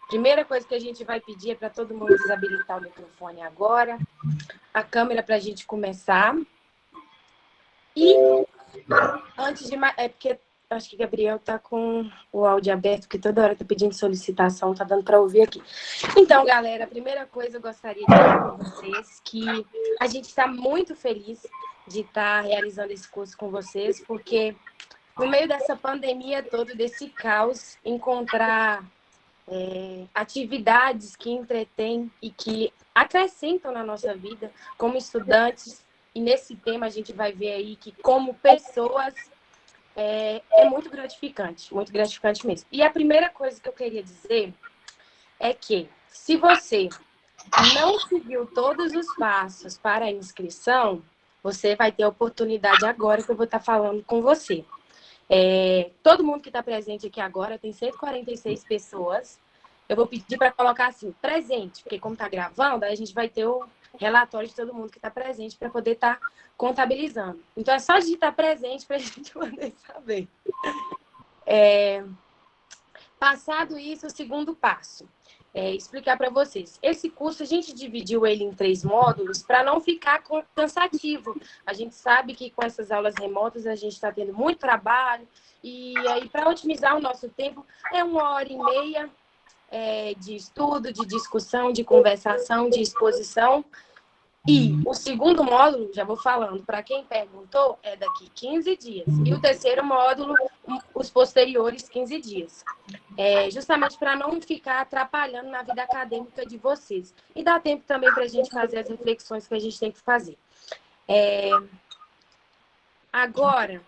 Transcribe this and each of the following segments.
Primeira coisa que a gente vai pedir é para todo mundo desabilitar o microfone agora, a câmera para a gente começar. E antes de mais, é porque acho que Gabriel tá com o áudio aberto, porque toda hora tá pedindo solicitação, tá dando para ouvir aqui. Então, galera, a primeira coisa eu gostaria de falar com vocês que a gente está muito feliz de estar realizando esse curso com vocês, porque no meio dessa pandemia toda, desse caos, encontrar atividades que entretêm e que acrescentam na nossa vida como estudantes. E nesse tema a gente vai ver aí que como pessoas é muito gratificante mesmo. E a primeira coisa que eu queria dizer é que se você não seguiu todos os passos para a inscrição, você vai ter a oportunidade agora que eu vou estar falando com você. Todo mundo que está presente aqui agora, tem 146 pessoas. Eu vou pedir para colocar assim, presente, porque como está gravando, aí a gente vai ter o relatório de todo mundo que está presente para poder estar contabilizando. Então, é só digitar presente para a gente poder saber. Passado isso, o segundo passo. Explicar para vocês. Esse curso, a gente dividiu ele em 3 módulos para não ficar cansativo. A gente sabe que com essas aulas remotas a gente está tendo muito trabalho e aí para otimizar o nosso tempo é 1h30 de estudo, de discussão, de conversação, de exposição. E o segundo módulo, já vou falando, para quem perguntou, é daqui 15 dias. E o terceiro módulo, os posteriores 15 dias. Justamente para não ficar atrapalhando na vida acadêmica de vocês. E dá tempo também para a gente fazer as reflexões que a gente tem que fazer. Agora,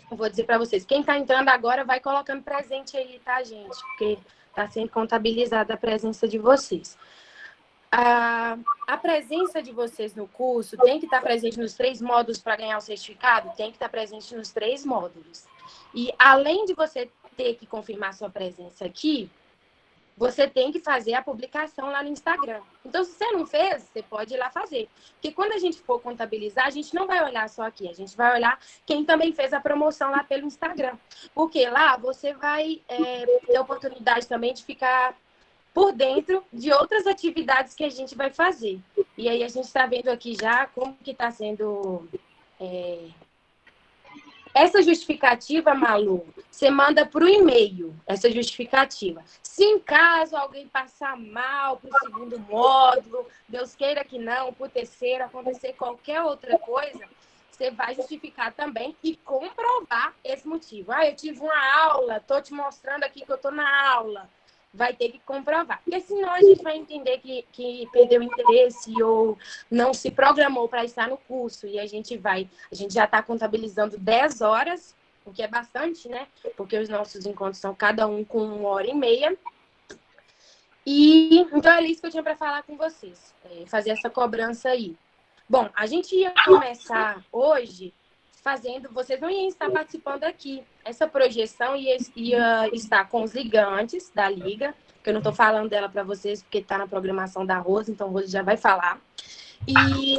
eu vou dizer para vocês, quem está entrando agora vai colocando presente aí, tá, gente? Porque está sendo contabilizada a presença de vocês. A presença de vocês no curso tem que estar presente nos 3 módulos para ganhar o certificado? Tem que estar presente nos 3 módulos. E além de você ter que confirmar sua presença aqui, você tem que fazer a publicação lá no Instagram. Então, se você não fez, você pode ir lá fazer. Porque quando a gente for contabilizar, a gente não vai olhar só aqui, a gente vai olhar quem também fez a promoção lá pelo Instagram. Porque lá você vai ter oportunidade também de ficar por dentro de outras atividades que a gente vai fazer. E aí a gente está vendo aqui já como que está sendo essa justificativa, Malu, você manda para o e-mail, essa justificativa. Se em caso alguém passar mal para o segundo módulo, Deus queira que não, para o terceiro, acontecer qualquer outra coisa, você vai justificar também e comprovar esse motivo. Eu tive uma aula, estou te mostrando aqui que eu estou na aula. Vai ter que comprovar. Porque senão a gente vai entender que perdeu interesse ou não se programou para estar no curso. E a gente já está contabilizando 10 horas, o que é bastante, né? Porque os nossos encontros são cada um com 1h30. E então era isso que eu tinha para falar com vocês. Fazer essa cobrança aí. Bom, a gente ia começar hoje vocês não iam estar participando aqui. Essa projeção ia estar com os ligantes da Liga, que eu não estou falando dela para vocês, porque está na programação da Rose, então a Rose já vai falar. E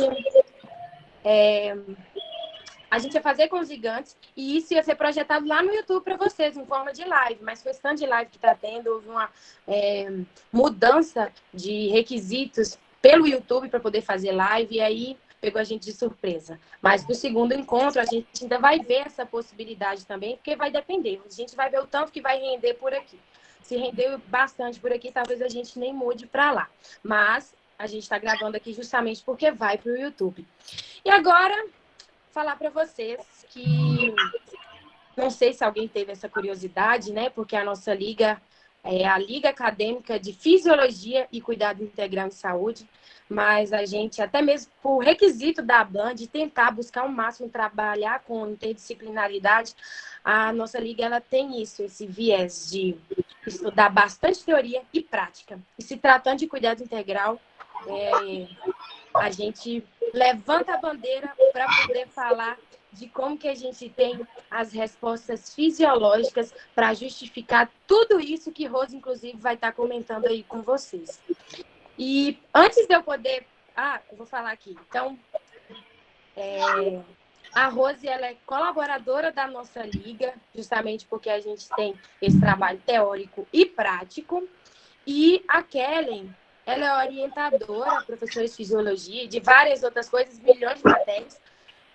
a gente ia fazer com os ligantes, e isso ia ser projetado lá no YouTube para vocês, em forma de live, mas com esse tanto de live que está tendo, houve uma mudança de requisitos pelo YouTube para poder fazer live, e aí pegou a gente de surpresa. Mas no segundo encontro, a gente ainda vai ver essa possibilidade também, porque vai depender. A gente vai ver o tanto que vai render por aqui. Se render bastante por aqui, talvez a gente nem mude para lá. Mas a gente está gravando aqui justamente porque vai para o YouTube. E agora, falar para vocês que... Não sei se alguém teve essa curiosidade, né? Porque a nossa liga é a Liga Acadêmica de Fisiologia e Cuidado Integral em Saúde, mas a gente, até mesmo por requisito da ABAN, de tentar buscar ao máximo trabalhar com interdisciplinaridade, a nossa liga ela tem isso, esse viés de estudar bastante teoria e prática. E se tratando de cuidado integral, a gente levanta a bandeira para poder falar de como que a gente tem as respostas fisiológicas para justificar tudo isso que Rose, inclusive, vai estar comentando aí com vocês. E antes de eu poder... eu vou falar aqui. Então, a Rose ela é colaboradora da nossa liga, justamente porque a gente tem esse trabalho teórico e prático. E a Kellen, ela é orientadora, professora de fisiologia, de várias outras coisas, milhões de matérias.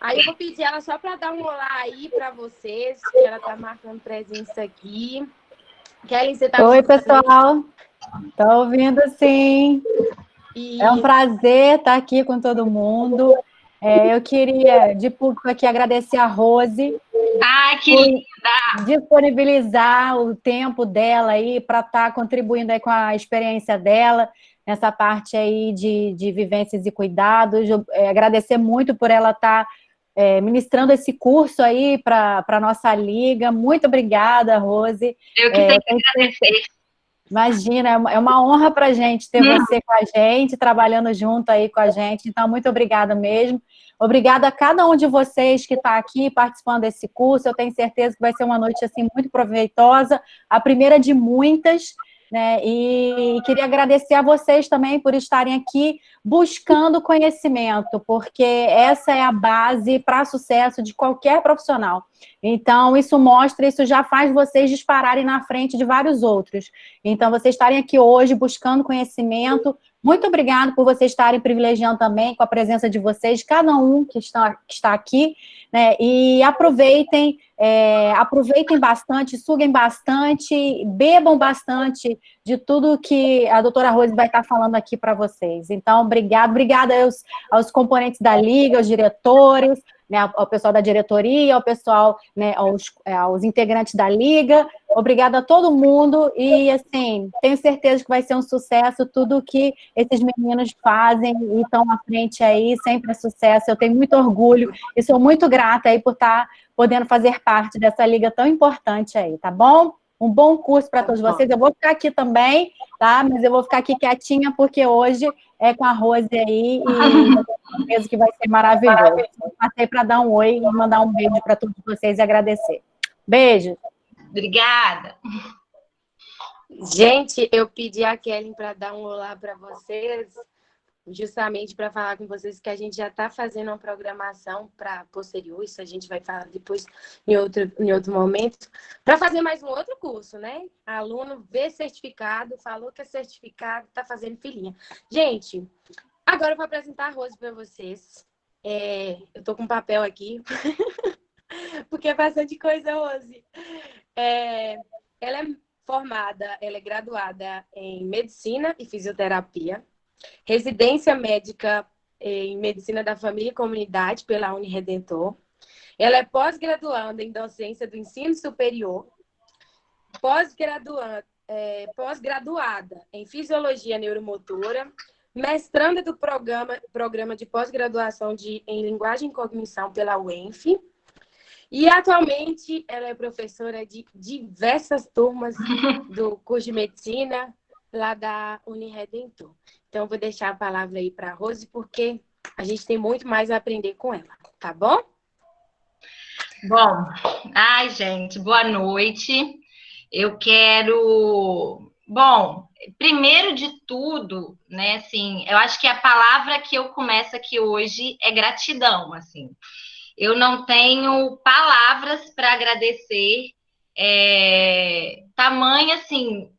Aí eu vou pedir ela só para dar um olá aí para vocês, que ela está marcando presença aqui. Kellen, você está me Oi, escutando aí? pessoal. Tá ouvindo sim. É um E prazer estar aqui com todo mundo. Eu queria, de público aqui, agradecer a Rose Ai, que por linda! disponibilizar o tempo dela aí para estar contribuindo aí com a experiência dela nessa parte aí de vivências e cuidados. Agradecer muito por ela estar ministrando esse curso aí para a nossa liga. Muito obrigada, Rose. Eu que tenho que agradecer. Imagina, é uma honra para a gente ter você com a gente, trabalhando junto aí com a gente. Então, muito obrigada mesmo. Obrigada a cada um de vocês que está aqui participando desse curso. Eu tenho certeza que vai ser uma noite assim muito proveitosa, a primeira de muitas, né? E queria agradecer a vocês também por estarem aqui buscando conhecimento, porque essa é a base para sucesso de qualquer profissional. Então, isso já faz vocês dispararem na frente de vários outros. Então, vocês estarem aqui hoje buscando conhecimento. Muito obrigado por vocês estarem privilegiando também com a presença de vocês, cada um que está aqui, né? E aproveitem bastante, suguem bastante, bebam bastante de tudo que a doutora Rose vai estar falando aqui para vocês. Então, obrigada aos componentes da Liga, aos diretores, né, ao pessoal da diretoria, ao pessoal, né, aos integrantes da Liga. Obrigada a todo mundo e, assim, tenho certeza que vai ser um sucesso tudo que esses meninos fazem e estão à frente aí, sempre é sucesso. Eu tenho muito orgulho e sou muito grata aí por estar podendo fazer parte dessa liga tão importante aí, tá bom? Um bom curso para todos vocês. Eu vou ficar aqui também, tá? Mas eu vou ficar aqui quietinha porque hoje é com a Rose aí e eu tenho certeza que vai ser maravilhoso. Passei para dar um oi e mandar um beijo para todos vocês e agradecer. Beijo! Obrigada. gente, eu pedi a Kellen para dar um olá para vocês, justamente para falar com vocês que a gente já está fazendo uma programação para posterior, isso a gente vai falar depois em outro momento, para fazer mais um outro curso, né? Aluno vê certificado, falou que é certificado, está fazendo filhinha. Gente, agora eu vou apresentar a Rose para vocês. Eu estou com papel aqui, porque é bastante coisa, Rose. Ela é formada, ela é graduada em Medicina e Fisioterapia, residência médica em Medicina da Família e Comunidade pela Uniredentor. Ela é pós-graduanda em docência do ensino superior, pós-graduada em Fisiologia Neuromotora, mestranda do programa de pós-graduação em Linguagem e Cognição pela UENF, e atualmente ela é professora de diversas turmas do curso de medicina lá da Uniredentor. Então, eu vou deixar a palavra aí para a Rose, porque a gente tem muito mais a aprender com ela, tá bom? Bom, ai, gente, boa noite. Eu quero. Bom, primeiro de tudo, né, assim, eu acho que a palavra que eu começo aqui hoje é gratidão, assim. Eu não tenho palavras para agradecer tamanha assim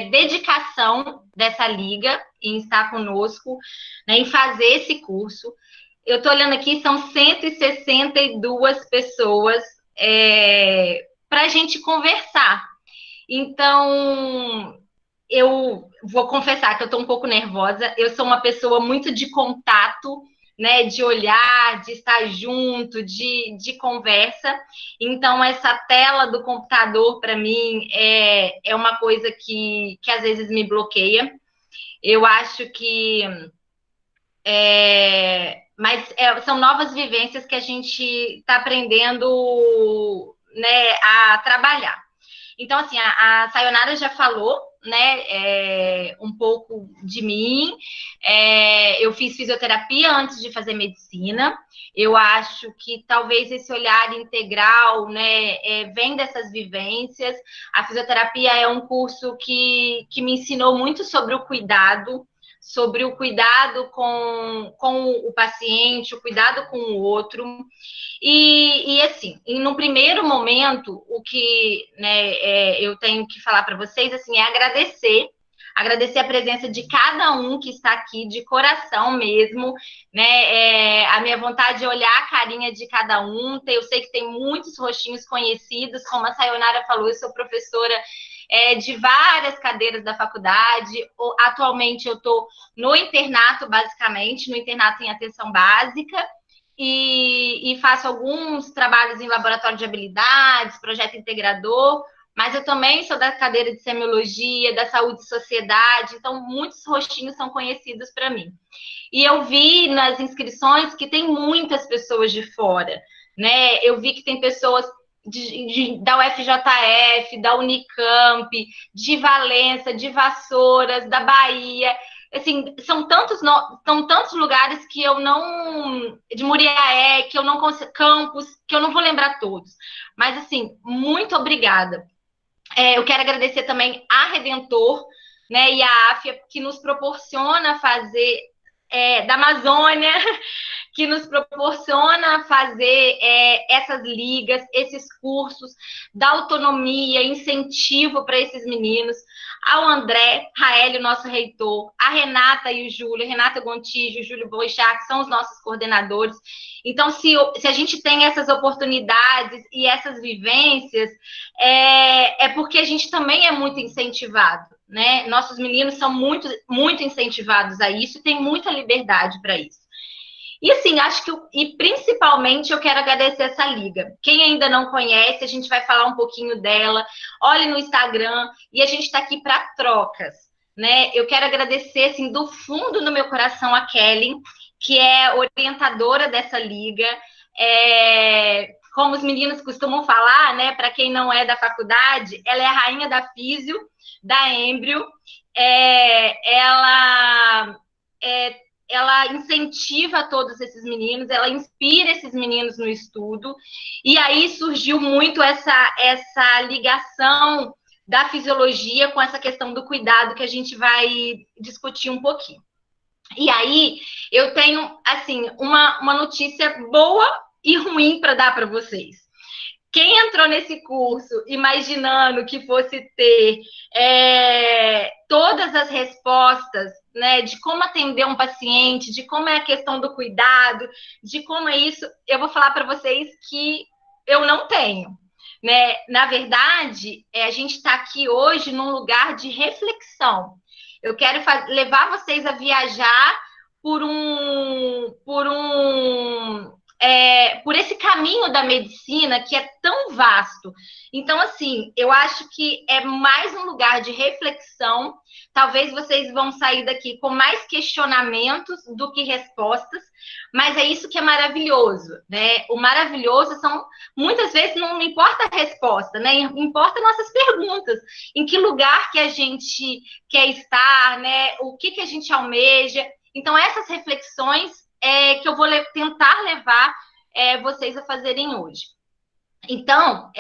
dedicação dessa liga em estar conosco, né, em fazer esse curso. Eu estou olhando aqui, são 162 pessoas para a gente conversar. Então, eu vou confessar que eu estou um pouco nervosa. Eu sou uma pessoa muito de contato, né, de olhar, de estar junto, de conversa. Então, essa tela do computador, para mim, é uma coisa que às vezes me bloqueia. Eu acho que... são novas vivências que a gente está aprendendo, né, a trabalhar. Então, assim, a Sayonara já falou, né, um pouco de mim. Eu fiz fisioterapia antes de fazer medicina. Eu acho que talvez esse olhar integral, né, vem dessas vivências. A fisioterapia é um curso que me ensinou muito sobre sobre o cuidado com o paciente, o cuidado com o outro. E assim, no primeiro momento, o que, né, eu tenho que falar para vocês assim, é agradecer agradecer a presença de cada um que está aqui, de coração mesmo, né? A minha vontade é olhar a carinha de cada um. Eu sei que tem muitos rostinhos conhecidos, como a Sayonara falou, eu sou professora de várias cadeiras da faculdade. Atualmente eu estou no internato, basicamente, no internato em atenção básica, e faço alguns trabalhos em laboratório de habilidades, projeto integrador, mas eu também sou da cadeira de semiologia, da saúde e sociedade, então muitos rostinhos são conhecidos para mim. E eu vi nas inscrições que tem muitas pessoas de fora, né? Eu vi que tem pessoas da UFJF, da Unicamp, de Valença, de Vassouras, da Bahia. Assim, são tantos lugares que eu não... De Muriaé, que eu não consigo... Campos, que eu não vou lembrar todos. Mas, assim, muito obrigada. Eu quero agradecer também a Redentor, né, e a AFIA, que nos proporciona fazer... da Amazônia, que nos proporciona fazer essas ligas, esses cursos, da autonomia, incentivo para esses meninos, ao André Raeli, nosso reitor, a Renata e o Júlio, Renata Gontijo, Júlio Boixá, que são os nossos coordenadores. Então, se a gente tem essas oportunidades e essas vivências, é porque a gente também é muito incentivado, né? Nossos meninos são muito, muito incentivados a isso e tem muita liberdade para isso. E assim, acho que, e principalmente eu quero agradecer essa liga. Quem ainda não conhece, a gente vai falar um pouquinho dela. Olhe no Instagram e a gente está aqui para trocas, né? Eu quero agradecer, assim, do fundo do meu coração a Kelly, que é orientadora dessa liga. Como os meninos costumam falar, né? Para quem não é da faculdade, ela é a rainha da físio, da Embrio. Ela incentiva todos esses meninos, ela inspira esses meninos no estudo, e aí surgiu muito essa ligação da fisiologia com essa questão do cuidado que a gente vai discutir um pouquinho. E aí, eu tenho, assim, uma notícia boa e ruim para dar para vocês. Quem entrou nesse curso imaginando que fosse ter todas as respostas, né, de como atender um paciente, de como é a questão do cuidado, de como é isso, eu vou falar para vocês que eu não tenho, né? Na verdade, a gente está aqui hoje num lugar de reflexão. Eu quero levar vocês a viajar por esse caminho da medicina que é tão vasto. Então, assim, eu acho que é mais um lugar de reflexão. Talvez vocês vão sair daqui com mais questionamentos do que respostas, mas é isso que é maravilhoso, né? O maravilhoso são, muitas vezes, não importa a resposta, né? Importa nossas perguntas. Em que lugar que a gente quer estar, né? O que a gente almeja. Então, essas reflexões que eu vou tentar levar vocês a fazerem hoje. Então,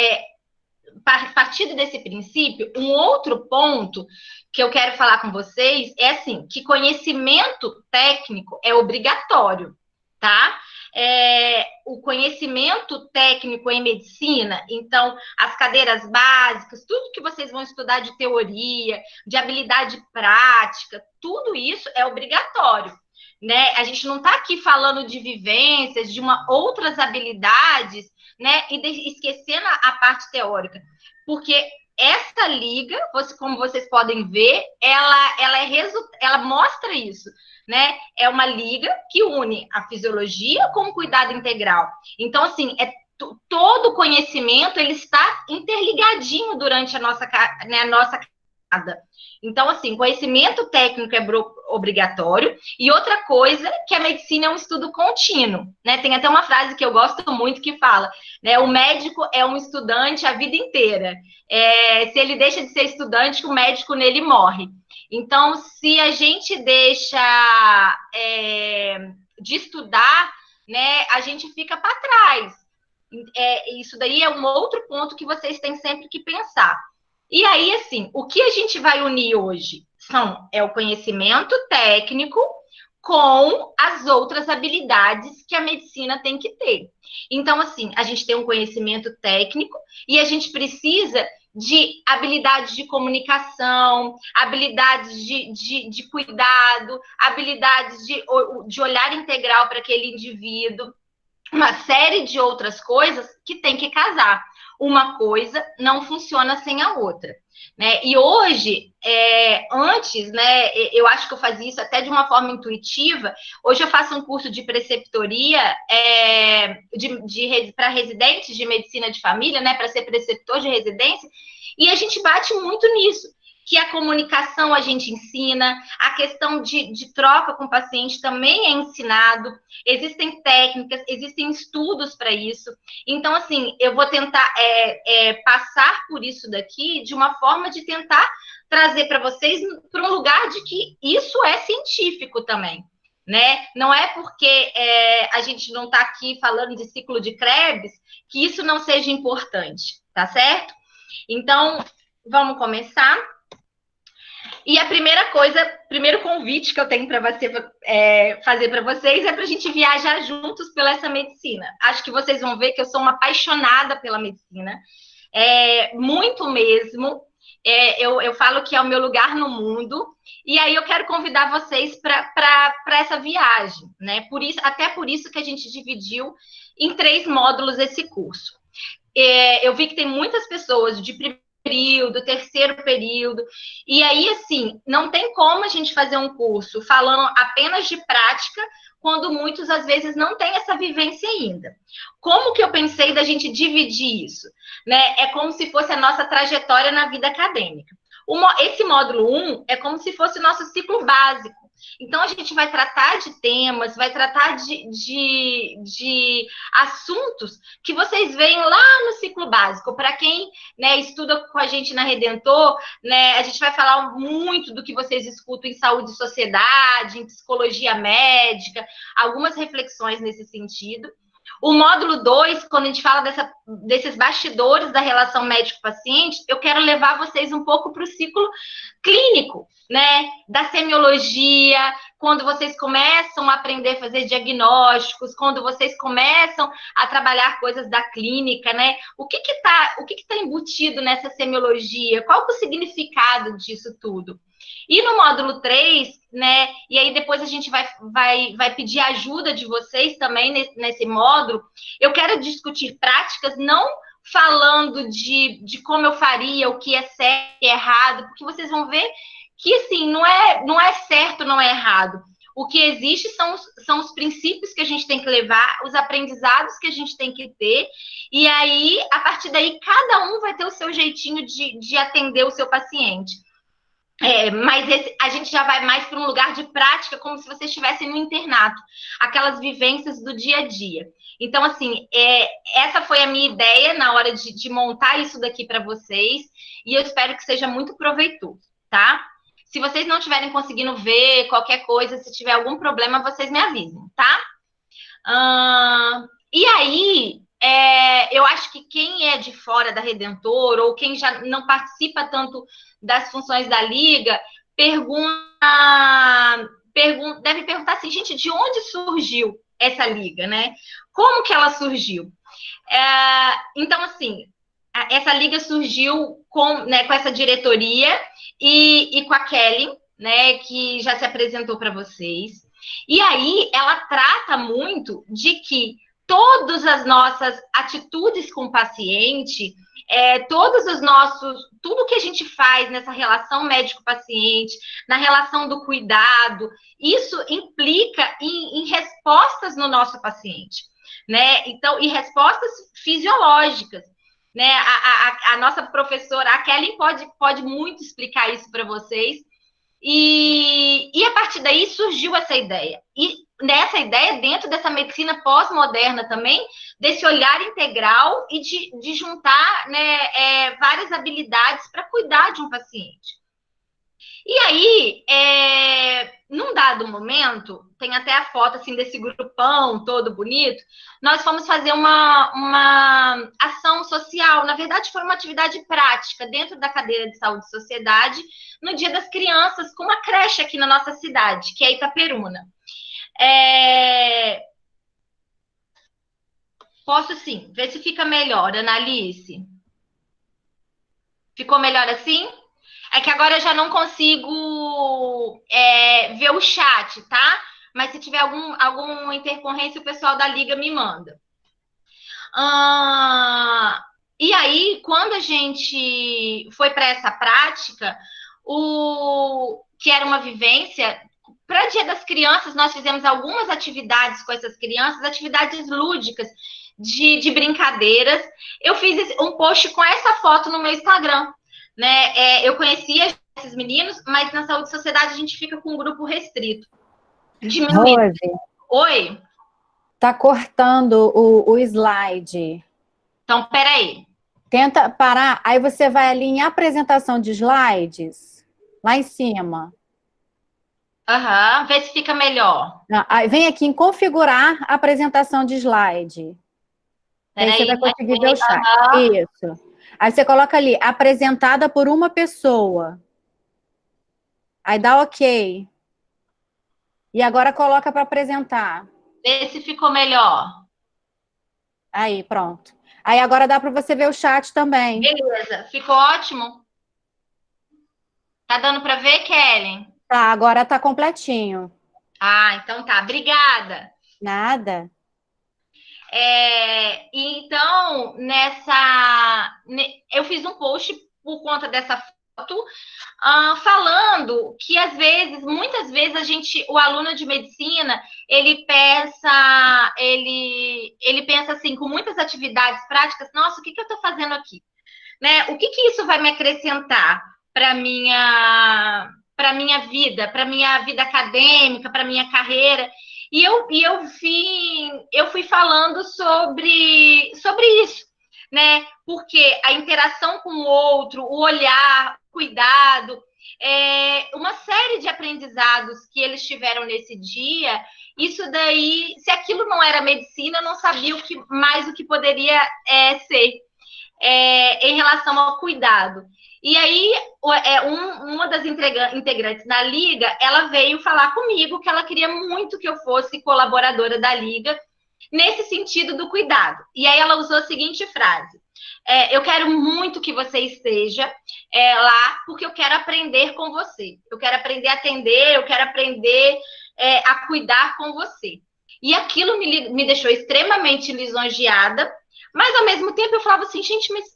partindo desse princípio, um outro ponto que eu quero falar com vocês é assim, que conhecimento técnico é obrigatório, tá? O conhecimento técnico em medicina, então, as cadeiras básicas, tudo que vocês vão estudar de teoria, de habilidade prática, tudo isso é obrigatório, né? A gente não está aqui falando de vivências, de outras habilidades, né? E esquecendo a parte teórica, porque essa liga, como vocês podem ver, ela mostra isso, né? É uma liga que une a fisiologia com o cuidado integral. Então, assim, todo o conhecimento ele está interligadinho durante a nossa caminhada. Então, assim, conhecimento técnico é obrigatório. E outra coisa, que a medicina é um estudo contínuo, né? Tem até uma frase que eu gosto muito que fala, né? O médico é um estudante a vida inteira. Se ele deixa de ser estudante, o médico nele morre. Então, se a gente deixa de estudar, né? A gente fica para trás. Isso daí é um outro ponto que vocês têm sempre que pensar. E aí, assim, o que a gente vai unir hoje é o conhecimento técnico com as outras habilidades que a medicina tem que ter. Então, assim, a gente tem um conhecimento técnico e a gente precisa de habilidades de comunicação, habilidades de cuidado, habilidades de olhar integral para aquele indivíduo, uma série de outras coisas que tem que casar. Uma coisa não funciona sem a outra. Né? E hoje, antes, né, eu acho que eu fazia isso até de uma forma intuitiva. Hoje eu faço um curso de preceptoria para residentes de medicina de família, né, para ser preceptor de residência, e a gente bate muito nisso, que a comunicação a gente ensina, a questão de troca com o paciente também é ensinado, existem técnicas, existem estudos para isso. Então, assim, eu vou tentar passar por isso daqui de uma forma de tentar trazer para vocês para um lugar de que isso é científico também. Né? Não é porque a gente não está aqui falando de ciclo de Krebs que isso não seja importante, tá certo? Então, vamos começar. E a primeira coisa, primeiro convite que eu tenho para fazer para vocês é para a gente viajar juntos pela essa medicina. Acho que vocês vão ver que eu sou uma apaixonada pela medicina, muito mesmo. Eu falo que é o meu lugar no mundo, e aí eu quero convidar vocês para essa viagem, né? Até por isso que a gente dividiu em 3 módulos esse curso. Eu vi que tem muitas pessoas de período, terceiro período, e aí, assim, não tem como a gente fazer um curso falando apenas de prática, quando muitos, às vezes, não têm essa vivência ainda. Como que eu pensei da gente dividir isso? Né? É como se fosse a nossa trajetória na vida acadêmica. Esse módulo 1 é como se fosse o nosso ciclo básico. Então, a gente vai tratar de temas, vai tratar de assuntos que vocês veem lá no ciclo básico. Para quem, né, estuda com a gente na Redentor, né, a gente vai falar muito do que vocês escutam em saúde e sociedade, em psicologia médica, algumas reflexões nesse sentido. O módulo 2, quando a gente fala desses bastidores da relação médico-paciente, eu quero levar vocês um pouco para o ciclo clínico, né? Da semiologia, quando vocês começam a aprender a fazer diagnósticos, quando vocês começam a trabalhar coisas da clínica, né? O que tá embutido nessa semiologia? Qual é o significado disso tudo? E no módulo 3, né, e aí depois a gente vai pedir ajuda de vocês também nesse módulo, eu quero discutir práticas, não falando de como eu faria, o que é certo e errado, porque vocês vão ver que, assim, não é certo, não é errado. O que existe são os princípios que a gente tem que levar, os aprendizados que a gente tem que ter, e aí, a partir daí, cada um vai ter o seu jeitinho de atender o seu paciente. Mas a gente já vai mais para um lugar de prática, como se vocês estivessem no internato, aquelas vivências do dia a dia. Então, assim, essa foi a minha ideia na hora de montar isso daqui para vocês, e eu espero que seja muito proveitoso, tá? Se vocês não estiverem conseguindo ver qualquer coisa, se tiver algum problema, vocês me avisem, tá? E aí, eu acho que quem é de fora da Redentor, ou quem já não participa tanto das funções da Liga, deve perguntar assim, gente, de onde surgiu essa Liga, né? Como que ela surgiu? Então, assim, essa Liga surgiu com essa diretoria e com a Kelly, né, que já se apresentou para vocês. E aí, ela trata muito de que todas as nossas atitudes com o paciente, tudo que a gente faz nessa relação médico-paciente, na relação do cuidado, isso implica em respostas no nosso paciente, né? Então, e respostas fisiológicas, né? A nossa professora, a Kelly, pode muito explicar isso para vocês. E a partir daí surgiu essa ideia. E nessa ideia, dentro dessa medicina pós-moderna também, desse olhar integral e de juntar, né, várias habilidades para cuidar de um paciente. E aí, num dado momento, tem até a foto assim desse grupão todo bonito, nós fomos fazer uma ação social. Na verdade, foi uma atividade prática dentro da cadeira de saúde e sociedade, no Dia das Crianças, com uma creche aqui na nossa cidade, que é Itaperuna. Posso sim, ver se fica melhor, Analice. Ficou melhor assim? É que agora eu já não consigo ver o chat, tá? Mas se tiver alguma intercorrência, o pessoal da Liga me manda. E aí, quando a gente foi para essa prática, que era uma vivência, para Dia das Crianças, nós fizemos algumas atividades com essas crianças, atividades lúdicas, de brincadeiras. Eu fiz um post com essa foto no meu Instagram. Né? Eu conhecia esses meninos, mas na Saúde e Sociedade a gente fica com um grupo restrito. Diminuído. Rose, Oi? tá cortando o slide. Então, peraí. Tenta parar, aí você vai ali em apresentação de slides, lá em cima. Vê se fica melhor. Aí vem aqui em configurar a apresentação de slide. Aí você vai conseguir ver o chat. Isso. Aí você coloca ali, apresentada por uma pessoa. Aí dá OK. E agora coloca para apresentar. Vê se ficou melhor. Aí, pronto. Aí agora dá para você ver o chat também. Beleza, ficou ótimo? Tá dando para ver, Kellen? Tá, agora tá completinho. Então tá. Obrigada. Nada. Então, eu fiz um post por conta dessa foto, falando que muitas vezes o aluno de medicina, ele pensa assim, com muitas atividades práticas, nossa, o que eu estou fazendo aqui? Né? O que isso vai me acrescentar para minha vida, para minha vida acadêmica, para minha carreira? E eu fui falando sobre isso, né? Porque a interação com o outro, o olhar, o cuidado, uma série de aprendizados que eles tiveram nesse dia, isso daí, se aquilo não era medicina, eu não sabia o que poderia ser em relação ao cuidado. E aí, uma das integrantes da Liga, ela veio falar comigo que ela queria muito que eu fosse colaboradora da Liga, nesse sentido do cuidado. E aí ela usou a seguinte frase: eu quero muito que você esteja lá, porque eu quero aprender com você. Eu quero aprender a atender, eu quero aprender a cuidar com você. E aquilo me deixou extremamente lisonjeada, mas ao mesmo tempo eu falava assim, gente, mas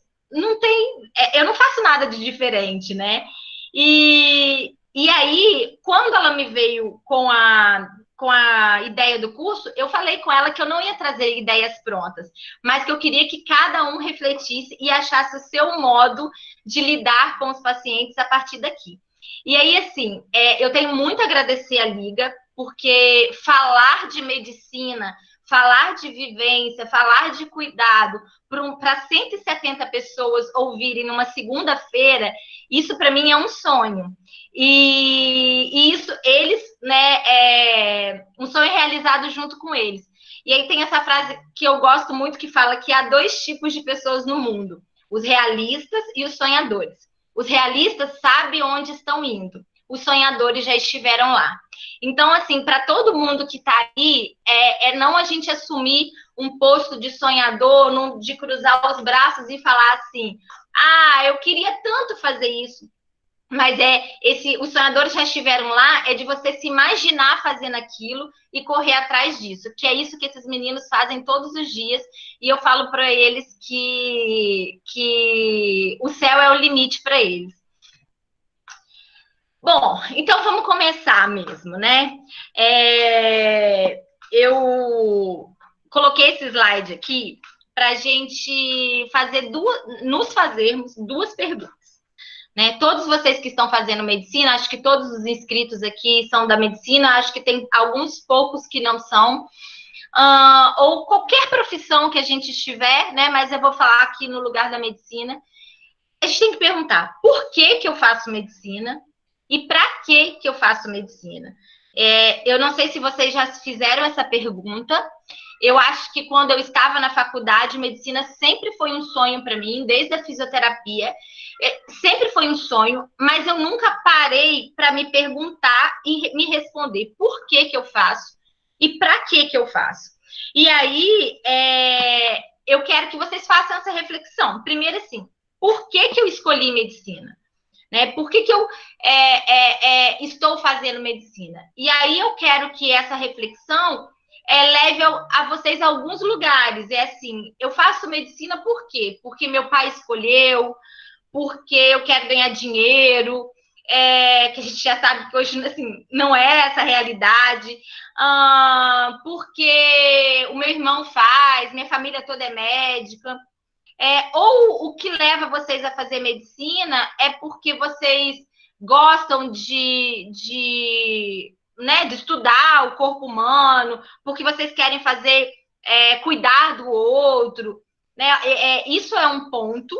eu não faço nada de diferente, né? E aí, quando ela me veio com a ideia do curso, eu falei com ela que eu não ia trazer ideias prontas, mas que eu queria que cada um refletisse e achasse o seu modo de lidar com os pacientes a partir daqui. E aí, assim, eu tenho muito a agradecer a Liga, porque falar de medicina, falar de vivência, falar de cuidado para 170 pessoas ouvirem numa segunda-feira, isso para mim é um sonho. E isso, eles, né, um sonho realizado junto com eles. E aí tem essa frase que eu gosto muito, que fala que há 2 tipos de pessoas no mundo: os realistas e os sonhadores. Os realistas sabem onde estão indo, os sonhadores já estiveram lá. Então, assim, para todo mundo que está aí, não a gente assumir um posto de sonhador, de cruzar os braços e falar assim, eu queria tanto fazer isso. Mas os sonhadores já estiveram lá, é de você se imaginar fazendo aquilo e correr atrás disso, que é isso que esses meninos fazem todos os dias, e eu falo para eles que o céu é o limite para eles. Bom, então vamos começar mesmo, né? Eu coloquei esse slide aqui para a gente nos fazermos 2 perguntas. Né? Todos vocês que estão fazendo medicina, acho que todos os inscritos aqui são da medicina, acho que tem alguns poucos que não são, ou qualquer profissão que a gente estiver, né? Mas eu vou falar aqui no lugar da medicina. A gente tem que perguntar, por que eu faço medicina? E para que eu faço medicina? Eu não sei se vocês já fizeram essa pergunta. Eu acho que quando eu estava na faculdade, medicina sempre foi um sonho para mim, desde a fisioterapia. Sempre foi um sonho, mas eu nunca parei para me perguntar e me responder por que eu faço e para que eu faço. E aí, eu quero que vocês façam essa reflexão. Primeiro, assim, por que eu escolhi medicina? Né? Por que eu estou fazendo medicina? E aí eu quero que essa reflexão leve a vocês a alguns lugares. É assim, eu faço medicina por quê? Porque meu pai escolheu, porque eu quero ganhar dinheiro, que a gente já sabe que hoje assim, não é essa a realidade, porque o meu irmão faz, minha família toda é médica. Ou o que leva vocês a fazer medicina é porque vocês gostam de estudar o corpo humano, porque vocês querem cuidar do outro, né? Isso é um ponto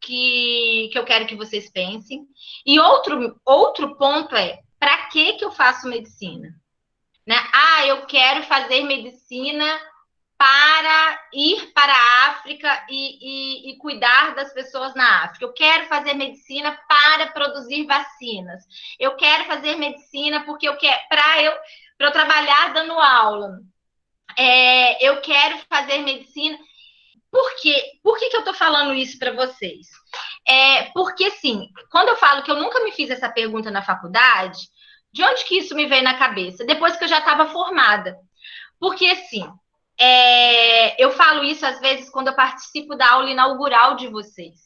que eu quero que vocês pensem. E outro ponto para que eu faço medicina? Né? Eu quero fazer medicina para ir para a África e cuidar das pessoas na África. Eu quero fazer medicina para produzir vacinas. Eu quero fazer medicina porque para eu trabalhar dando aula. Eu quero fazer medicina. Por quê? Por que eu estou falando isso para vocês? Porque, assim, quando eu falo que eu nunca me fiz essa pergunta na faculdade, de onde que isso me veio na cabeça? Depois que eu já estava formada. Porque, assim, eu falo isso às vezes quando eu participo da aula inaugural de vocês.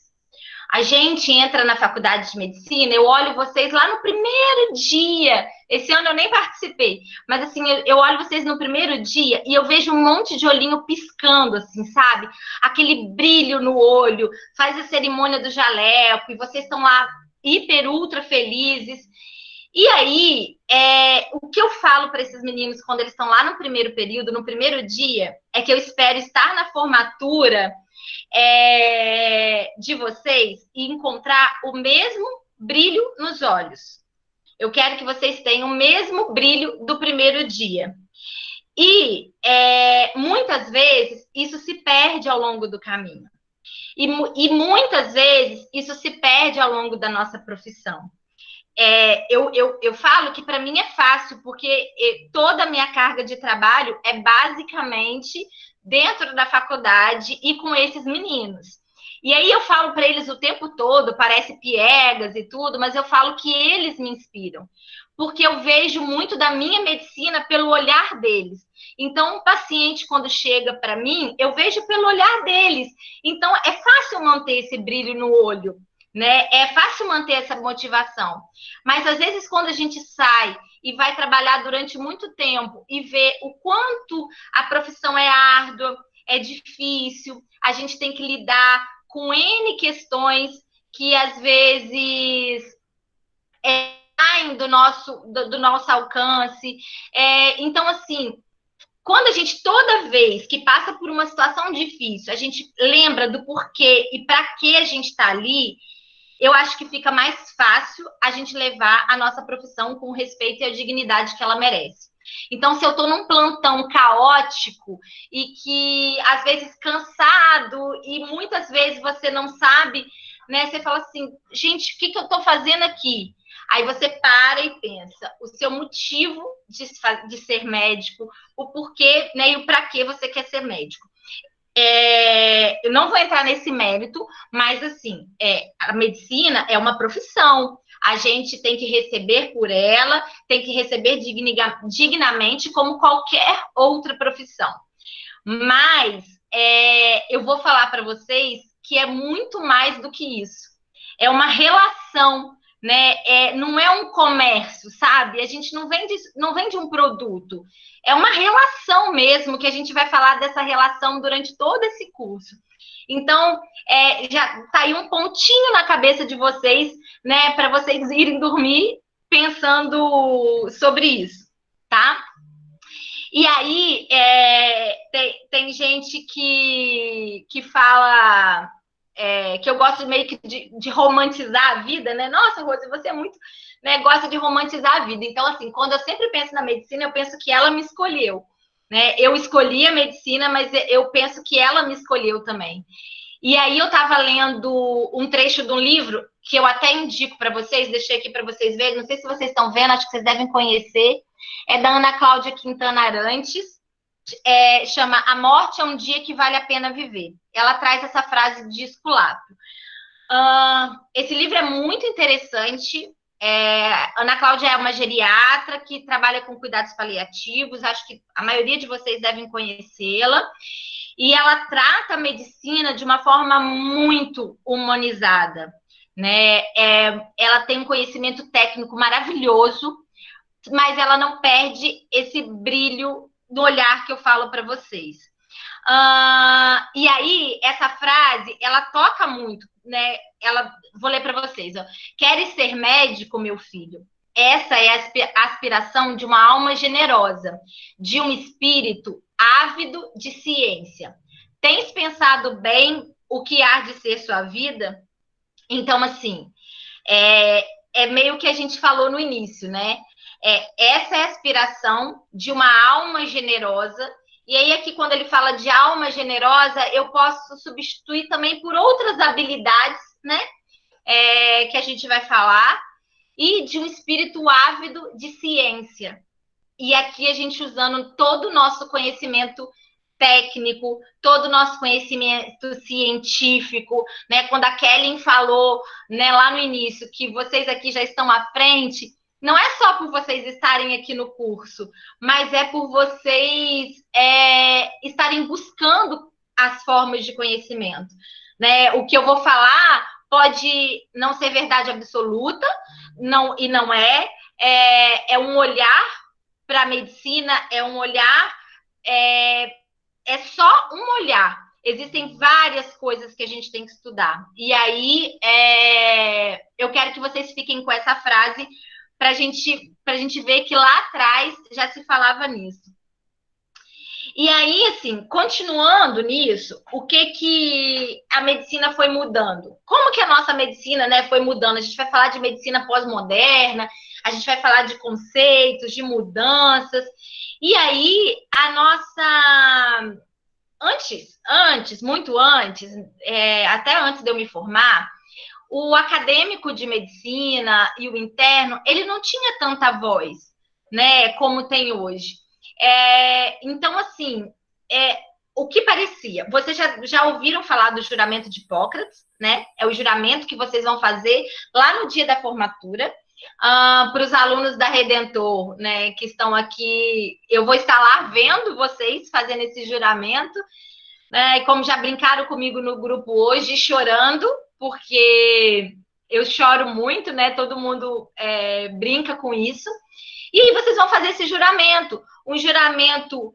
A gente entra na faculdade de medicina, eu olho vocês lá no primeiro dia. Esse ano eu nem participei, mas assim, eu olho vocês no primeiro dia e eu vejo um monte de olhinho piscando, assim, sabe? Aquele brilho no olho, faz a cerimônia do jaleco e vocês estão lá hiper, ultra felizes. E aí, o que eu falo para esses meninos quando eles estão lá no primeiro período, no primeiro dia, é que eu espero estar na formatura de vocês e encontrar o mesmo brilho nos olhos. Eu quero que vocês tenham o mesmo brilho do primeiro dia. E muitas vezes isso se perde ao longo do caminho. E muitas vezes isso se perde ao longo da nossa profissão. Eu falo que para mim é fácil, porque toda a minha carga de trabalho é basicamente dentro da faculdade e com esses meninos. E aí eu falo para eles o tempo todo, parece piegas e tudo, mas eu falo que eles me inspiram, porque eu vejo muito da minha medicina pelo olhar deles. Então, um paciente, quando chega para mim, eu vejo pelo olhar deles. Então, é fácil manter esse brilho no olho, né? É fácil manter essa motivação. Mas, às vezes, quando a gente sai e vai trabalhar durante muito tempo e vê o quanto a profissão é árdua, é difícil, a gente tem que lidar com N questões que, às vezes, saem do nosso alcance. Então, assim, quando a gente, toda vez que passa por uma situação difícil, a gente lembra do porquê e para que a gente está ali, eu acho que fica mais fácil a gente levar a nossa profissão com o respeito e a dignidade que ela merece. Então, se eu estou num plantão caótico e que, às vezes, cansado e muitas vezes você não sabe, né? Você fala assim, gente, o que eu estou fazendo aqui? Aí você para e pensa o seu motivo de ser médico, o porquê, né, e o para que você quer ser médico. Eu não vou entrar nesse mérito, mas assim, a medicina é uma profissão. A gente tem que receber por ela, tem que receber dignamente como qualquer outra profissão. Mas eu vou falar para vocês que é muito mais do que isso. É uma relação, né? Não é um comércio, sabe? A gente não vende um produto. É uma relação mesmo, que a gente vai falar dessa relação durante todo esse curso. Então, já tá aí um pontinho na cabeça de vocês, né? Para vocês irem dormir pensando sobre isso, tá? E aí, tem gente que fala... que eu gosto meio que de romantizar a vida, né? Nossa, Rose, você é muito... né, gosta de romantizar a vida. Então, assim, quando eu sempre penso na medicina, eu penso que ela me escolheu, né? Eu escolhi a medicina, mas eu penso que ela me escolheu também. E aí eu estava lendo um trecho de um livro que eu até indico para vocês, deixei aqui para vocês verem, não sei se vocês estão vendo, acho que vocês devem conhecer, é da Ana Cláudia Quintana Arantes, chama A Morte é um Dia que Vale a Pena Viver. Ela traz essa frase de Esculápio. Esse livro é muito interessante. Ana Cláudia é uma geriatra que trabalha com cuidados paliativos, acho que a maioria de vocês devem conhecê-la, e ela trata a medicina de uma forma muito humanizada, né? Ela tem um conhecimento técnico maravilhoso, mas ela não perde esse brilho no olhar que eu falo para vocês. E aí, essa frase, ela toca muito, né? Vou ler para vocês. Ó. Queres ser médico, meu filho? Essa é a aspiração de uma alma generosa, de um espírito ávido de ciência. Tens pensado bem o que há de ser sua vida? Então, assim, é meio que a gente falou no início, né? Essa é a aspiração de uma alma generosa. E aí, aqui, quando ele fala de alma generosa, eu posso substituir também por outras habilidades, né? Que a gente vai falar, e de um espírito ávido de ciência. E aqui a gente usando todo o nosso conhecimento técnico, todo o nosso conhecimento científico, né? Quando a Kellen falou, né, lá no início, que vocês aqui já estão à frente, não é só por vocês estarem aqui no curso, mas é por vocês estarem buscando as formas de conhecimento, né? O que eu vou falar pode não ser verdade absoluta, não é um olhar para a medicina, é um olhar, é só um olhar. Existem várias coisas que a gente tem que estudar. E aí, eu quero que vocês fiquem com essa frase para a gente ver que lá atrás já se falava nisso. E aí, assim, continuando nisso, o que a medicina foi mudando? Como que a nossa medicina, né, foi mudando? A gente vai falar de medicina pós-moderna, a gente vai falar de conceitos, de mudanças. E aí, a nossa... Muito antes, até antes de eu me formar, o acadêmico de medicina e o interno, ele não tinha tanta voz, né, como tem hoje. Então, assim, o que parecia? Vocês já ouviram falar do juramento de Hipócrates, né? É o juramento que vocês vão fazer lá no dia da formatura. Para os alunos da Redentor, né, que estão aqui, eu vou estar lá vendo vocês fazendo esse juramento, né, e como já brincaram comigo no grupo hoje, chorando, porque eu choro muito, né, todo mundo brinca com isso, e aí vocês vão fazer esse juramento, um juramento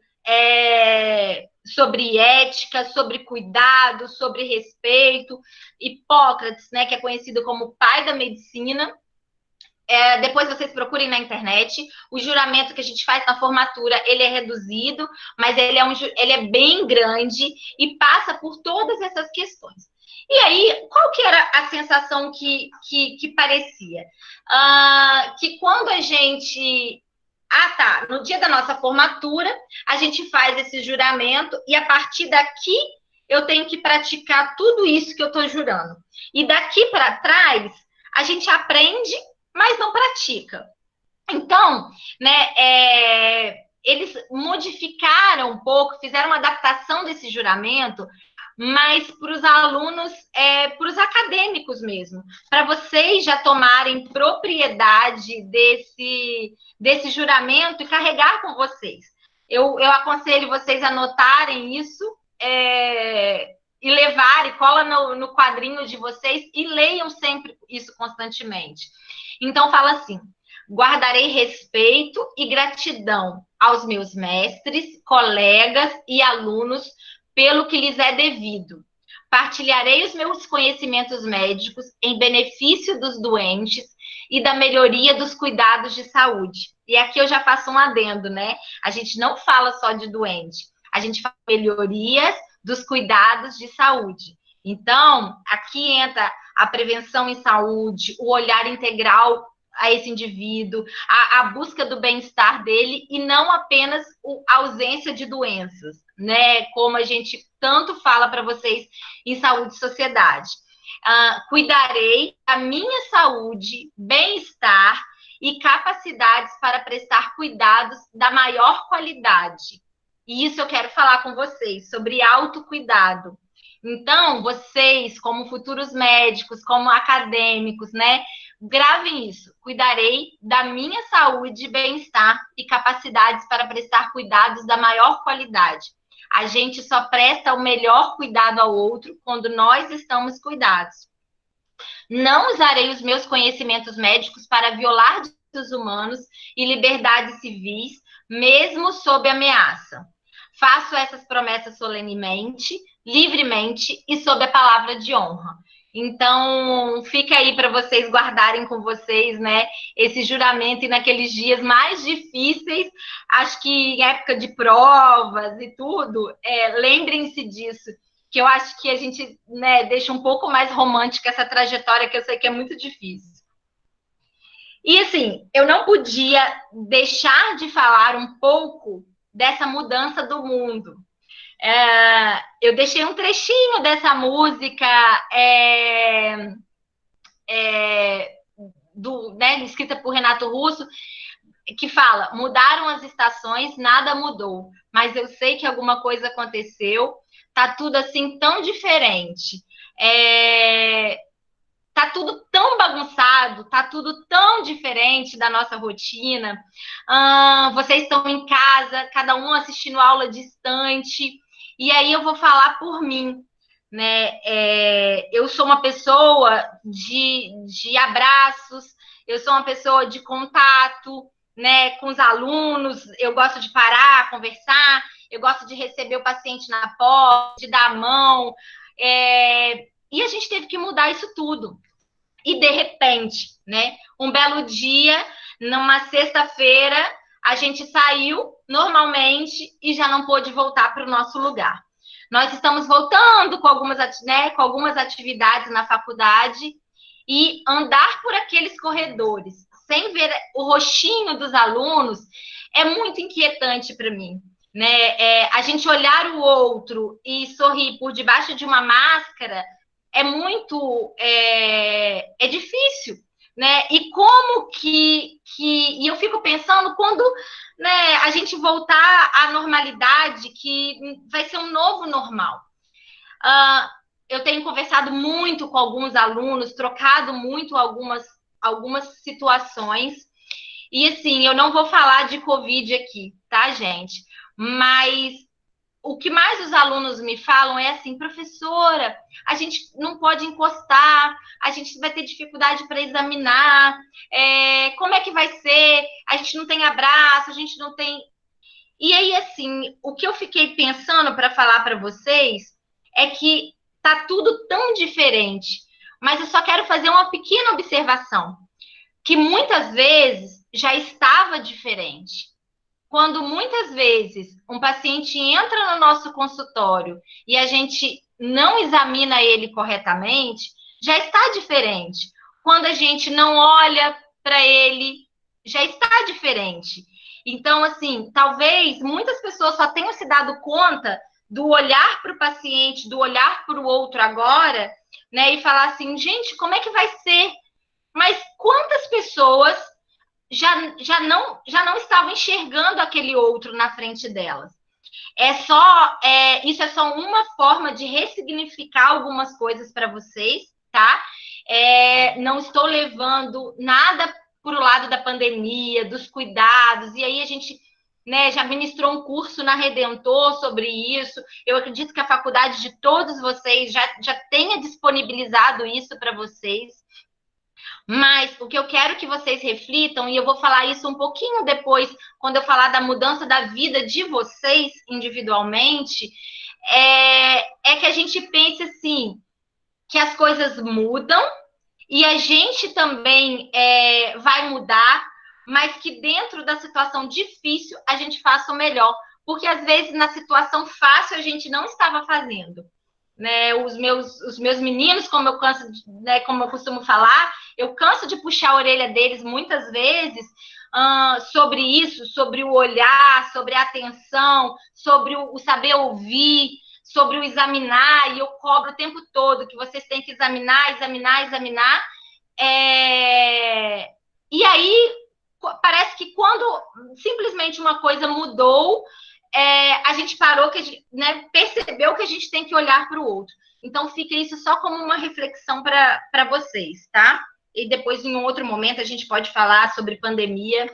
sobre ética, sobre cuidado, sobre respeito. Hipócrates, né, que é conhecido como o pai da medicina. Depois vocês procurem na internet. O juramento que a gente faz na formatura, ele é reduzido, mas ele é bem grande e passa por todas essas questões. E aí, qual que era a sensação que parecia? Que quando a gente... no dia da nossa formatura, a gente faz esse juramento e a partir daqui eu tenho que praticar tudo isso que eu estou jurando. E daqui para trás, a gente aprende, mas não pratica. Então, né, eles modificaram um pouco, fizeram uma adaptação desse juramento, mas para os alunos, para os acadêmicos mesmo, para vocês já tomarem propriedade desse juramento e carregar com vocês. Eu aconselho vocês a anotarem isso e levarem, cola no quadrinho de vocês e leiam sempre isso constantemente. Então, fala assim: guardarei respeito e gratidão aos meus mestres, colegas e alunos pelo que lhes é devido. Partilharei os meus conhecimentos médicos em benefício dos doentes e da melhoria dos cuidados de saúde. E aqui eu já faço um adendo, né? A gente não fala só de doente, a gente fala de melhorias dos cuidados de saúde. Então, aqui entra a prevenção em saúde, o olhar integral a esse indivíduo, a busca do bem-estar dele e não apenas a ausência de doenças, né? Como a gente tanto fala para vocês em saúde e sociedade. Cuidarei da minha saúde, bem-estar e capacidades para prestar cuidados da maior qualidade. E isso eu quero falar com vocês, sobre autocuidado. Então, vocês, como futuros médicos, como acadêmicos, né, gravem isso. Cuidarei da minha saúde, bem-estar e capacidades para prestar cuidados da maior qualidade. A gente só presta o melhor cuidado ao outro quando nós estamos cuidados. Não usarei os meus conhecimentos médicos para violar direitos humanos e liberdades civis, mesmo sob ameaça. Faço essas promessas solenemente, livremente e sob a palavra de honra. Então, fica aí para vocês guardarem com vocês, né, esse juramento, e naqueles dias mais difíceis, acho que em época de provas e tudo, lembrem-se disso, que eu acho que a gente, né, deixa um pouco mais romântica essa trajetória, que eu sei que é muito difícil. E assim, eu não podia deixar de falar um pouco dessa mudança do mundo. Eu deixei um trechinho dessa música escrita por Renato Russo, que fala: mudaram as estações, nada mudou, mas eu sei que alguma coisa aconteceu, tá tudo assim tão diferente, tá tudo tão bagunçado, tá tudo tão diferente da nossa rotina. Vocês estão em casa, cada um assistindo aula distante, e aí eu vou falar por mim, né? Eu sou uma pessoa de abraços, eu sou uma pessoa de contato, né, com os alunos. Eu gosto de parar, conversar, eu gosto de receber o paciente na porta, de dar a mão, e a gente teve que mudar isso tudo. E de repente, né, um belo dia, numa sexta-feira, a gente saiu normalmente e já não pôde voltar para o nosso lugar. Nós estamos voltando com algumas atividades na faculdade, e andar por aqueles corredores sem ver o rostinho dos alunos é muito inquietante para mim, né? A gente olhar o outro e sorrir por debaixo de uma máscara é muito difícil, né? E como que e eu fico pensando quando, né, a gente voltar à normalidade, que vai ser um novo normal. Eu tenho conversado muito com alguns alunos, trocado muito algumas situações, e assim, eu não vou falar de Covid aqui, tá, gente? Mas o que mais os alunos me falam é assim: professora, a gente não pode encostar, a gente vai ter dificuldade para examinar, como é que vai ser? A gente não tem abraço, a gente não tem... E aí, assim, o que eu fiquei pensando para falar para vocês é que tá tudo tão diferente, mas eu só quero fazer uma pequena observação, que muitas vezes já estava diferente. Quando muitas vezes um paciente entra no nosso consultório e a gente não examina ele corretamente, já está diferente. Quando a gente não olha para ele, já está diferente. Então, assim, talvez muitas pessoas só tenham se dado conta do olhar para o paciente, do olhar para o outro agora, né, e falar assim: gente, como é que vai ser? Mas quantas pessoas já não estavam enxergando aquele outro na frente delas? Isso é só uma forma de ressignificar algumas coisas para vocês, tá? Não estou levando nada para o lado da pandemia, dos cuidados, e aí a gente, né, já ministrou um curso na Redentor sobre isso. Eu acredito que a faculdade de todos vocês já tenha disponibilizado isso para vocês. Mas o que eu quero que vocês reflitam, e eu vou falar isso um pouquinho depois, quando eu falar da mudança da vida de vocês individualmente, é que a gente pense assim, que as coisas mudam e a gente também vai mudar, mas que dentro da situação difícil a gente faça o melhor, porque às vezes na situação fácil a gente não estava fazendo, né? Os meus meninos, como eu canso, né, como eu costumo falar, eu canso de puxar a orelha deles muitas vezes sobre isso, sobre o olhar, sobre a atenção, sobre o saber ouvir, sobre o examinar, e eu cobro o tempo todo que vocês têm que examinar. E aí parece que quando simplesmente uma coisa mudou, a gente parou, né, percebeu que a gente tem que olhar para o outro. Então, fica isso só como uma reflexão para vocês, tá? E depois, em um outro momento, a gente pode falar sobre pandemia.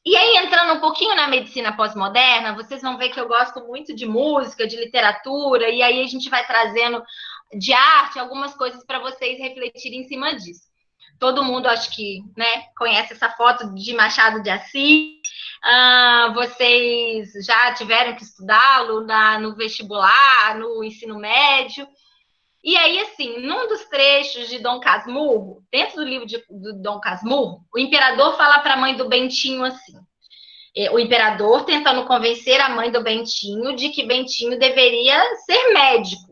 E aí, entrando um pouquinho na medicina pós-moderna, vocês vão ver que eu gosto muito de música, de literatura, e aí a gente vai trazendo de arte algumas coisas para vocês refletirem em cima disso. Todo mundo, acho que, né, conhece essa foto de Machado de Assis. Vocês já tiveram que estudá-lo no vestibular, no ensino médio. E aí, assim, num dos trechos de Dom Casmurro, dentro do livro do Dom Casmurro, o imperador fala para a mãe do Bentinho assim, o imperador tentando convencer a mãe do Bentinho de que Bentinho deveria ser médico.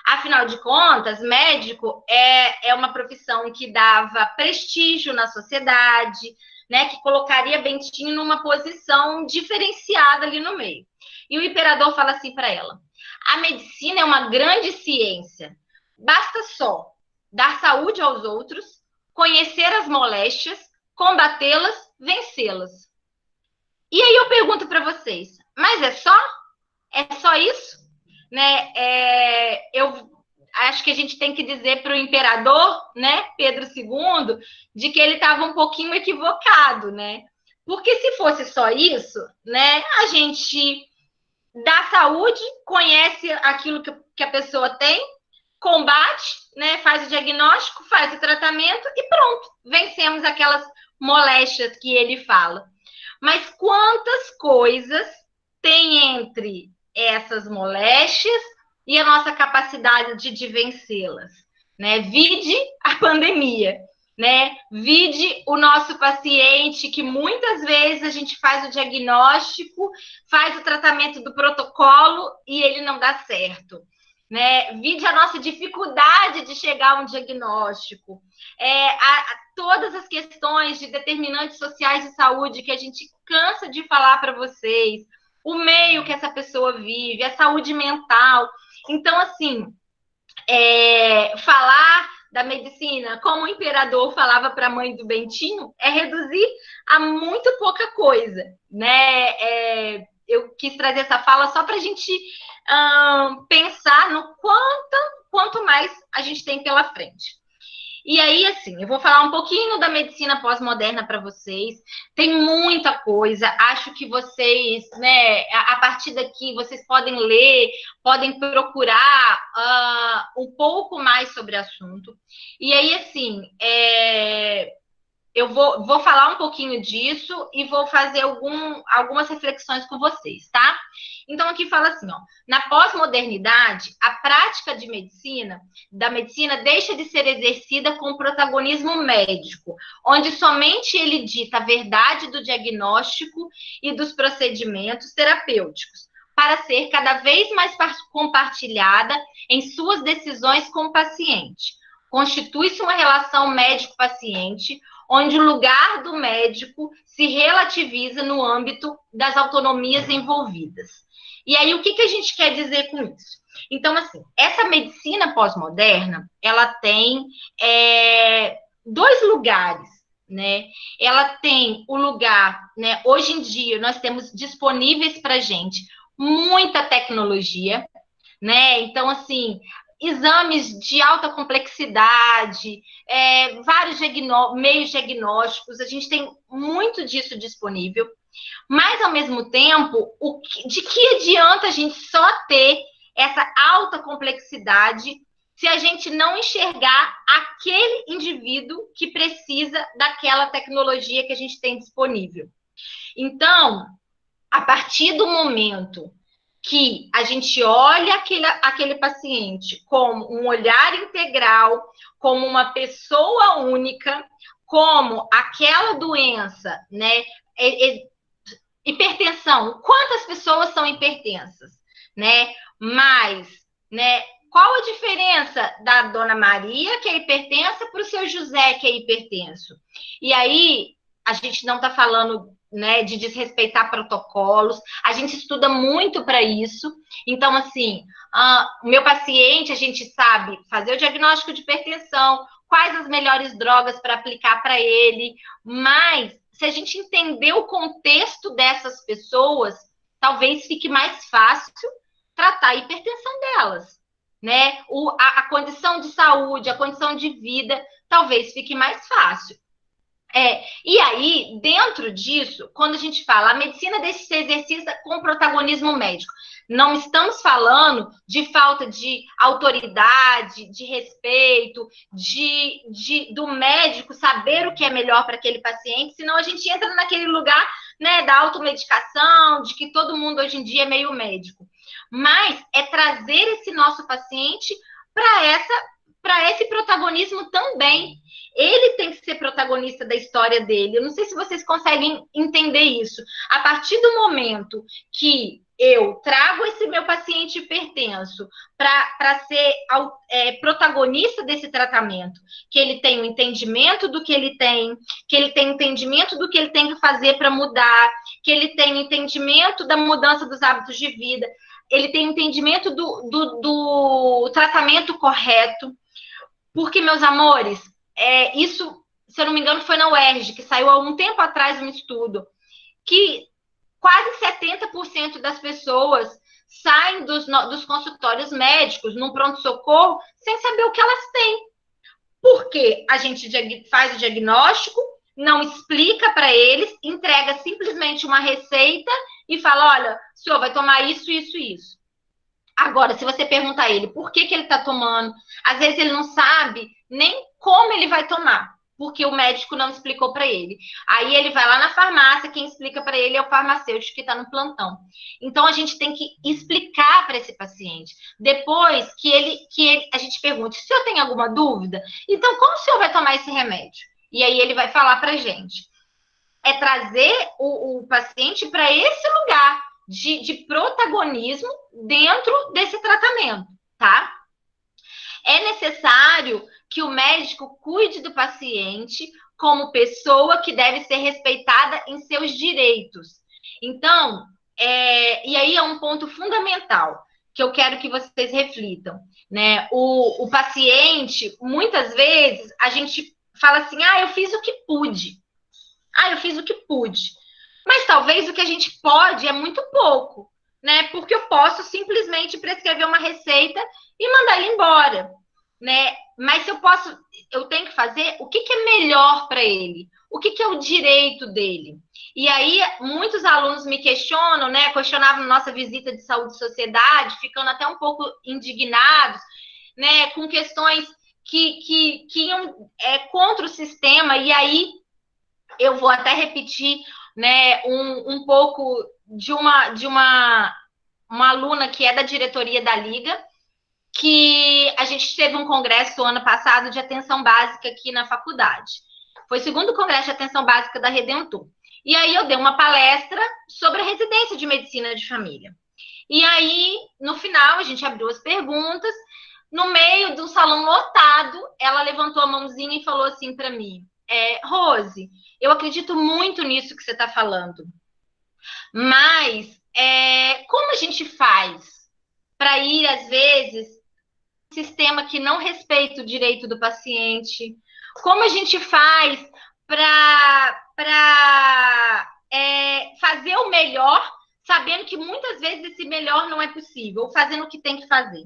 Afinal de contas, médico é uma profissão que dava prestígio na sociedade, né, que colocaria Bentinho numa posição diferenciada ali no meio. E o imperador fala assim para ela: a medicina é uma grande ciência. Basta só dar saúde aos outros, conhecer as moléstias, combatê-las, vencê-las. E aí eu pergunto para vocês, mas é só? É só isso? Né? Eu acho que a gente tem que dizer para o imperador, né, Pedro II, de que ele estava um pouquinho equivocado, né? Porque se fosse só isso, né, a gente dá saúde, conhece aquilo que a pessoa tem, combate, né, faz o diagnóstico, faz o tratamento e pronto, vencemos aquelas moléstias que ele fala. Mas quantas coisas tem entre essas moléstias e a nossa capacidade de vencê-las, né? Vide a pandemia, né? Vide o nosso paciente que muitas vezes a gente faz o diagnóstico, faz o tratamento do protocolo e ele não dá certo. Né? Vide a nossa dificuldade de chegar a um diagnóstico, todas as questões de determinantes sociais de saúde que a gente cansa de falar para vocês, o meio que essa pessoa vive, a saúde mental. Então, assim, falar da medicina, como o imperador falava para a mãe do Bentinho, é reduzir a muito pouca coisa, né? Eu quis trazer essa fala só para a gente pensar no quanto mais a gente tem pela frente. E aí, assim, eu vou falar um pouquinho da medicina pós-moderna para vocês. Tem muita coisa. Acho que vocês, né, a partir daqui, vocês podem ler, podem procurar um pouco mais sobre o assunto. E aí, assim, eu vou falar um pouquinho disso e vou fazer algumas reflexões com vocês, tá? Então, aqui fala assim, ó, na pós-modernidade, a prática da medicina deixa de ser exercida com protagonismo médico, onde somente ele dita a verdade do diagnóstico e dos procedimentos terapêuticos, para ser cada vez mais compartilhada em suas decisões com o paciente. Constitui-se uma relação médico-paciente, onde o lugar do médico se relativiza no âmbito das autonomias envolvidas. E aí, o que a gente quer dizer com isso? Então, assim, essa medicina pós-moderna, ela tem dois lugares, né? Ela tem o lugar, né? Hoje em dia, nós temos disponíveis para a gente muita tecnologia, né? Então, assim, exames de alta complexidade, vários meios diagnósticos, a gente tem muito disso disponível, mas, ao mesmo tempo, de que adianta a gente só ter essa alta complexidade se a gente não enxergar aquele indivíduo que precisa daquela tecnologia que a gente tem disponível? Então, a partir do momento que a gente olha aquele paciente como um olhar integral, como uma pessoa única, como aquela doença, né? Hipertensão, quantas pessoas são hipertensas, né? Mas, né? Qual a diferença da Dona Maria, que é hipertensa, para o seu José, que é hipertenso? E aí, a gente não está falando, né, de desrespeitar protocolos, a gente estuda muito para isso. Então, assim, o meu paciente, a gente sabe fazer o diagnóstico de hipertensão, quais as melhores drogas para aplicar para ele, mas se a gente entender o contexto dessas pessoas, talvez fique mais fácil tratar a hipertensão delas, né? A condição de saúde, a condição de vida, talvez fique mais fácil. E aí, dentro disso, quando a gente fala, a medicina deixa de ser exercida com protagonismo médico. Não estamos falando de falta de autoridade, de respeito, do médico saber o que é melhor para aquele paciente, senão a gente entra naquele lugar, né, da automedicação, de que todo mundo hoje em dia é meio médico. Mas é trazer esse nosso paciente para esse protagonismo também. Ele tem que ser protagonista da história dele. Eu não sei se vocês conseguem entender isso. A partir do momento que eu trago esse meu paciente hipertenso para ser protagonista desse tratamento, que ele tem um entendimento do que ele tem entendimento do que ele tem que fazer para mudar, que ele tem entendimento da mudança dos hábitos de vida, ele tem entendimento do tratamento correto. Porque, meus amores, isso, se eu não me engano, foi na UERJ, que saiu há um tempo atrás um estudo, que quase 70% das pessoas saem dos consultórios médicos, num pronto-socorro, sem saber o que elas têm. Porque a gente faz o diagnóstico, não explica para eles, entrega simplesmente uma receita e fala, olha, o senhor vai tomar isso, isso e isso. Agora, se você pergunta a ele por que ele está tomando, às vezes ele não sabe nem como ele vai tomar, porque o médico não explicou para ele. Aí ele vai lá na farmácia, quem explica para ele é o farmacêutico que está no plantão. Então, a gente tem que explicar para esse paciente. Depois que a gente pergunte, se eu tenho alguma dúvida, então como o senhor vai tomar esse remédio? E aí ele vai falar para a gente. É trazer o paciente para esse lugar de protagonismo dentro desse tratamento, tá? É necessário que o médico cuide do paciente como pessoa que deve ser respeitada em seus direitos. Então, e aí é um ponto fundamental que eu quero que vocês reflitam, né? O paciente, muitas vezes, a gente fala assim, eu fiz o que pude. Eu fiz o que pude. Mas talvez o que a gente pode é muito pouco, né? Porque eu posso simplesmente prescrever uma receita e mandar ele embora, né? Mas eu tenho que fazer o que é melhor para ele, o que é o direito dele. E aí, muitos alunos me questionam, né? Questionavam na nossa visita de saúde e sociedade, ficando até um pouco indignados, né? Com questões que iam contra o sistema. E aí, eu vou até repetir, né, um pouco de uma aluna que é da diretoria da Liga, que a gente teve um congresso ano passado de atenção básica aqui na faculdade. Foi o segundo congresso de atenção básica da Redentor. E aí eu dei uma palestra sobre a residência de medicina de família. E aí, no final, a gente abriu as perguntas. No meio do salão lotado, ela levantou a mãozinha e falou assim para mim, Rose, eu acredito muito nisso que você está falando, mas como a gente faz para ir, às vezes, um sistema que não respeita o direito do paciente? Como a gente faz para fazer o melhor, sabendo que muitas vezes esse melhor não é possível, ou fazendo o que tem que fazer?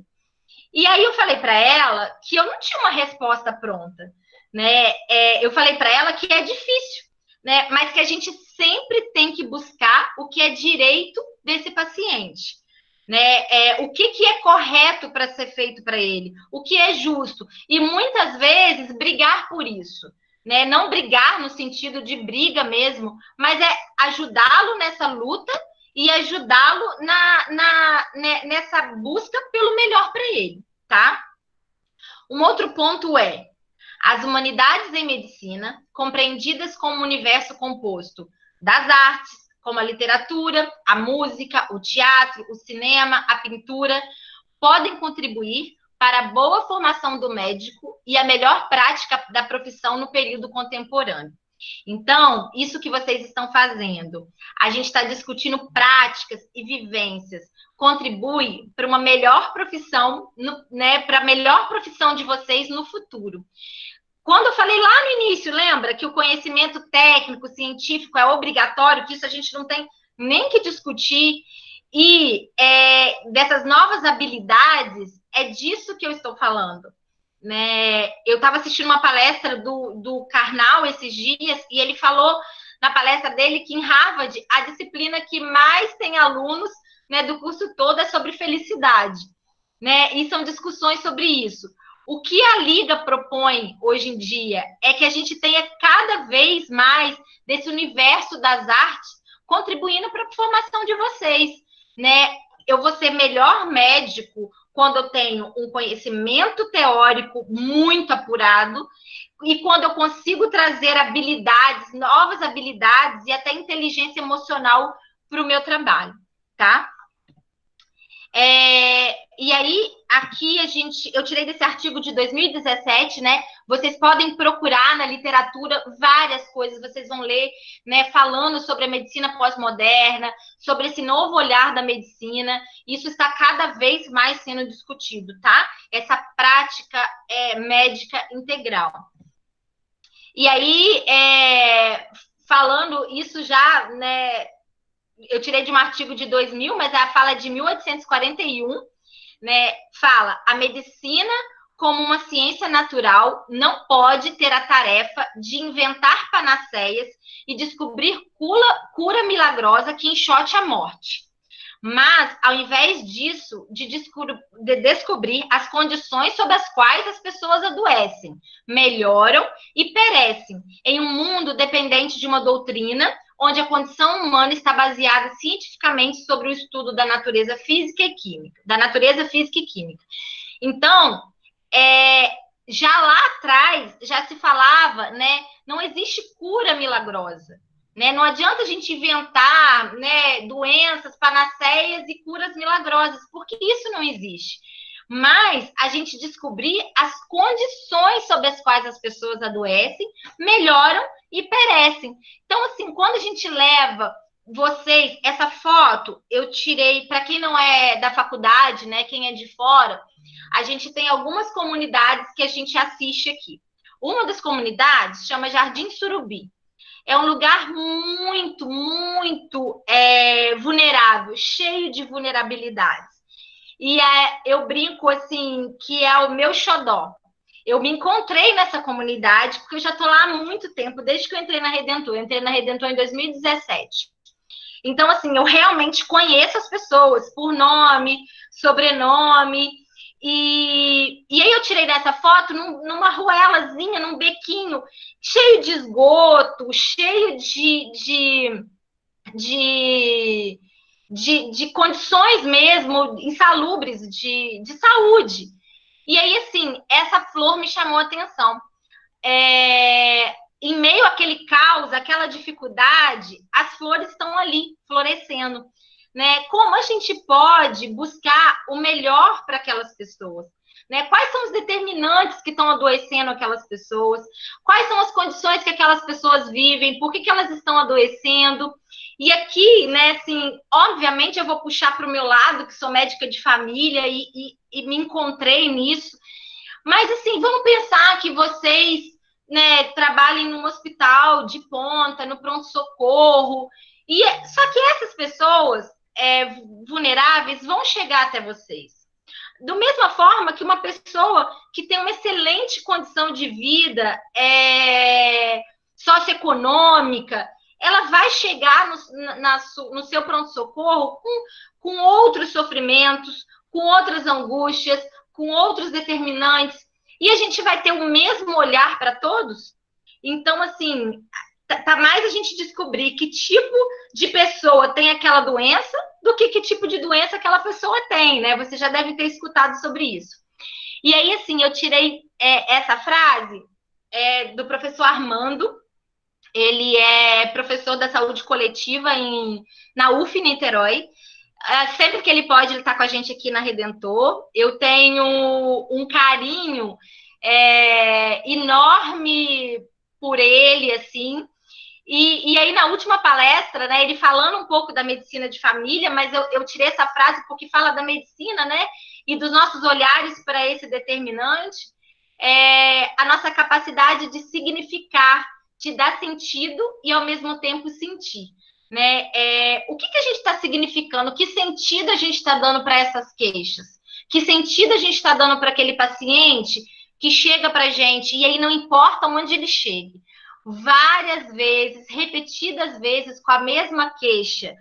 E aí eu falei para ela que eu não tinha uma resposta pronta, né? Eu falei para ela que é difícil, né? Mas que a gente sempre tem que buscar o que é direito desse paciente, né? O que é correto para ser feito para ele, o que é justo, e muitas vezes brigar por isso, né? Não brigar no sentido de briga mesmo, mas ajudá-lo nessa luta e ajudá-lo nessa busca pelo melhor para ele, tá? Um outro ponto as humanidades em medicina, compreendidas como um universo composto das artes, como a literatura, a música, o teatro, o cinema, a pintura, podem contribuir para a boa formação do médico e a melhor prática da profissão no período contemporâneo. Então, isso que vocês estão fazendo, a gente está discutindo práticas e vivências, contribui para uma melhor profissão, né, para a melhor profissão de vocês no futuro. Quando eu falei lá no início, lembra que o conhecimento técnico, científico é obrigatório, que isso a gente não tem nem que discutir. E dessas novas habilidades, é disso que eu estou falando. Né? Eu estava assistindo uma palestra do Karnal esses dias, e ele falou na palestra dele que em Harvard a disciplina que mais tem alunos, né, do curso todo é sobre felicidade. Né? E são discussões sobre isso. O que a Liga propõe hoje em dia é que a gente tenha cada vez mais desse universo das artes contribuindo para a formação de vocês. Né? Eu vou ser melhor médico quando eu tenho um conhecimento teórico muito apurado e quando eu consigo trazer habilidades, novas habilidades e até inteligência emocional para o meu trabalho, tá? E aí, aqui eu tirei desse artigo de 2017, né? Vocês podem procurar na literatura várias coisas, vocês vão ler, né? Falando sobre a medicina pós-moderna, sobre esse novo olhar da medicina. Isso está cada vez mais sendo discutido, tá? Essa prática médica integral. E aí, falando isso já, né? Eu tirei de um artigo de 2000, mas a fala é de 1841, né? Fala, a medicina, como uma ciência natural, não pode ter a tarefa de inventar panaceias e descobrir cura milagrosa que enxote a morte. Mas, ao invés disso, de descobrir as condições sob as quais as pessoas adoecem, melhoram e perecem em um mundo dependente de uma doutrina onde a condição humana está baseada cientificamente sobre o estudo da natureza física e química. Então, já lá atrás, já se falava, né, não existe cura milagrosa. Né? Não adianta a gente inventar, né, doenças, panaceias e curas milagrosas, porque isso não existe. Mas a gente descobrir as condições sob as quais as pessoas adoecem, melhoram e perecem. Então, assim, quando a gente leva vocês, essa foto eu tirei, para quem não é da faculdade, né, quem é de fora, a gente tem algumas comunidades que a gente assiste aqui. Uma das comunidades chama Jardim Surubi. É um lugar muito, muito vulnerável, cheio de vulnerabilidades. E eu brinco, assim, que é o meu xodó. Eu me encontrei nessa comunidade, porque eu já estou lá há muito tempo, desde que eu entrei na Redentor. Eu entrei na Redentor em 2017. Então, assim, eu realmente conheço as pessoas por nome, sobrenome. E aí eu tirei dessa foto numa ruelazinha, num bequinho, cheio de esgoto, cheio de condições mesmo insalubres de saúde. E aí, assim, essa flor me chamou a atenção. Em meio àquele caos, àquela dificuldade, as flores estão ali, florescendo. Né? Como a gente pode buscar o melhor para aquelas pessoas? Né? Quais são os determinantes que estão adoecendo aquelas pessoas? Quais são as condições que aquelas pessoas vivem? Por que elas estão adoecendo? E aqui, né, assim, obviamente eu vou puxar para o meu lado, que sou médica de família e me encontrei nisso. Mas, assim, vamos pensar que vocês, né, trabalhem num hospital de ponta, no pronto-socorro. Só que essas pessoas vulneráveis vão chegar até vocês. Da mesma forma que uma pessoa que tem uma excelente condição de vida socioeconômica, ela vai chegar no seu pronto-socorro com outros sofrimentos, com outras angústias, com outros determinantes, e a gente vai ter o mesmo olhar para todos? Então, assim, tá mais a gente descobrir que tipo de pessoa tem aquela doença do que tipo de doença aquela pessoa tem, né? Você já deve ter escutado sobre isso. E aí, assim, eu tirei essa frase do professor Armando. Ele é professor da saúde coletiva na UF Niterói. Sempre que ele pode, ele está com a gente aqui na Redentor. Eu tenho um carinho enorme por ele, assim. E aí, na última palestra, né, ele falando um pouco da medicina de família, mas eu tirei essa frase porque fala da medicina, né, e dos nossos olhares para esse determinante, a nossa capacidade de significar, de dar sentido e, ao mesmo tempo, sentir. né? O que a gente está significando? Que sentido a gente está dando para essas queixas? Que sentido a gente está dando para aquele paciente que chega para a gente, e aí não importa onde ele chegue, várias vezes, repetidas vezes, com a mesma queixa.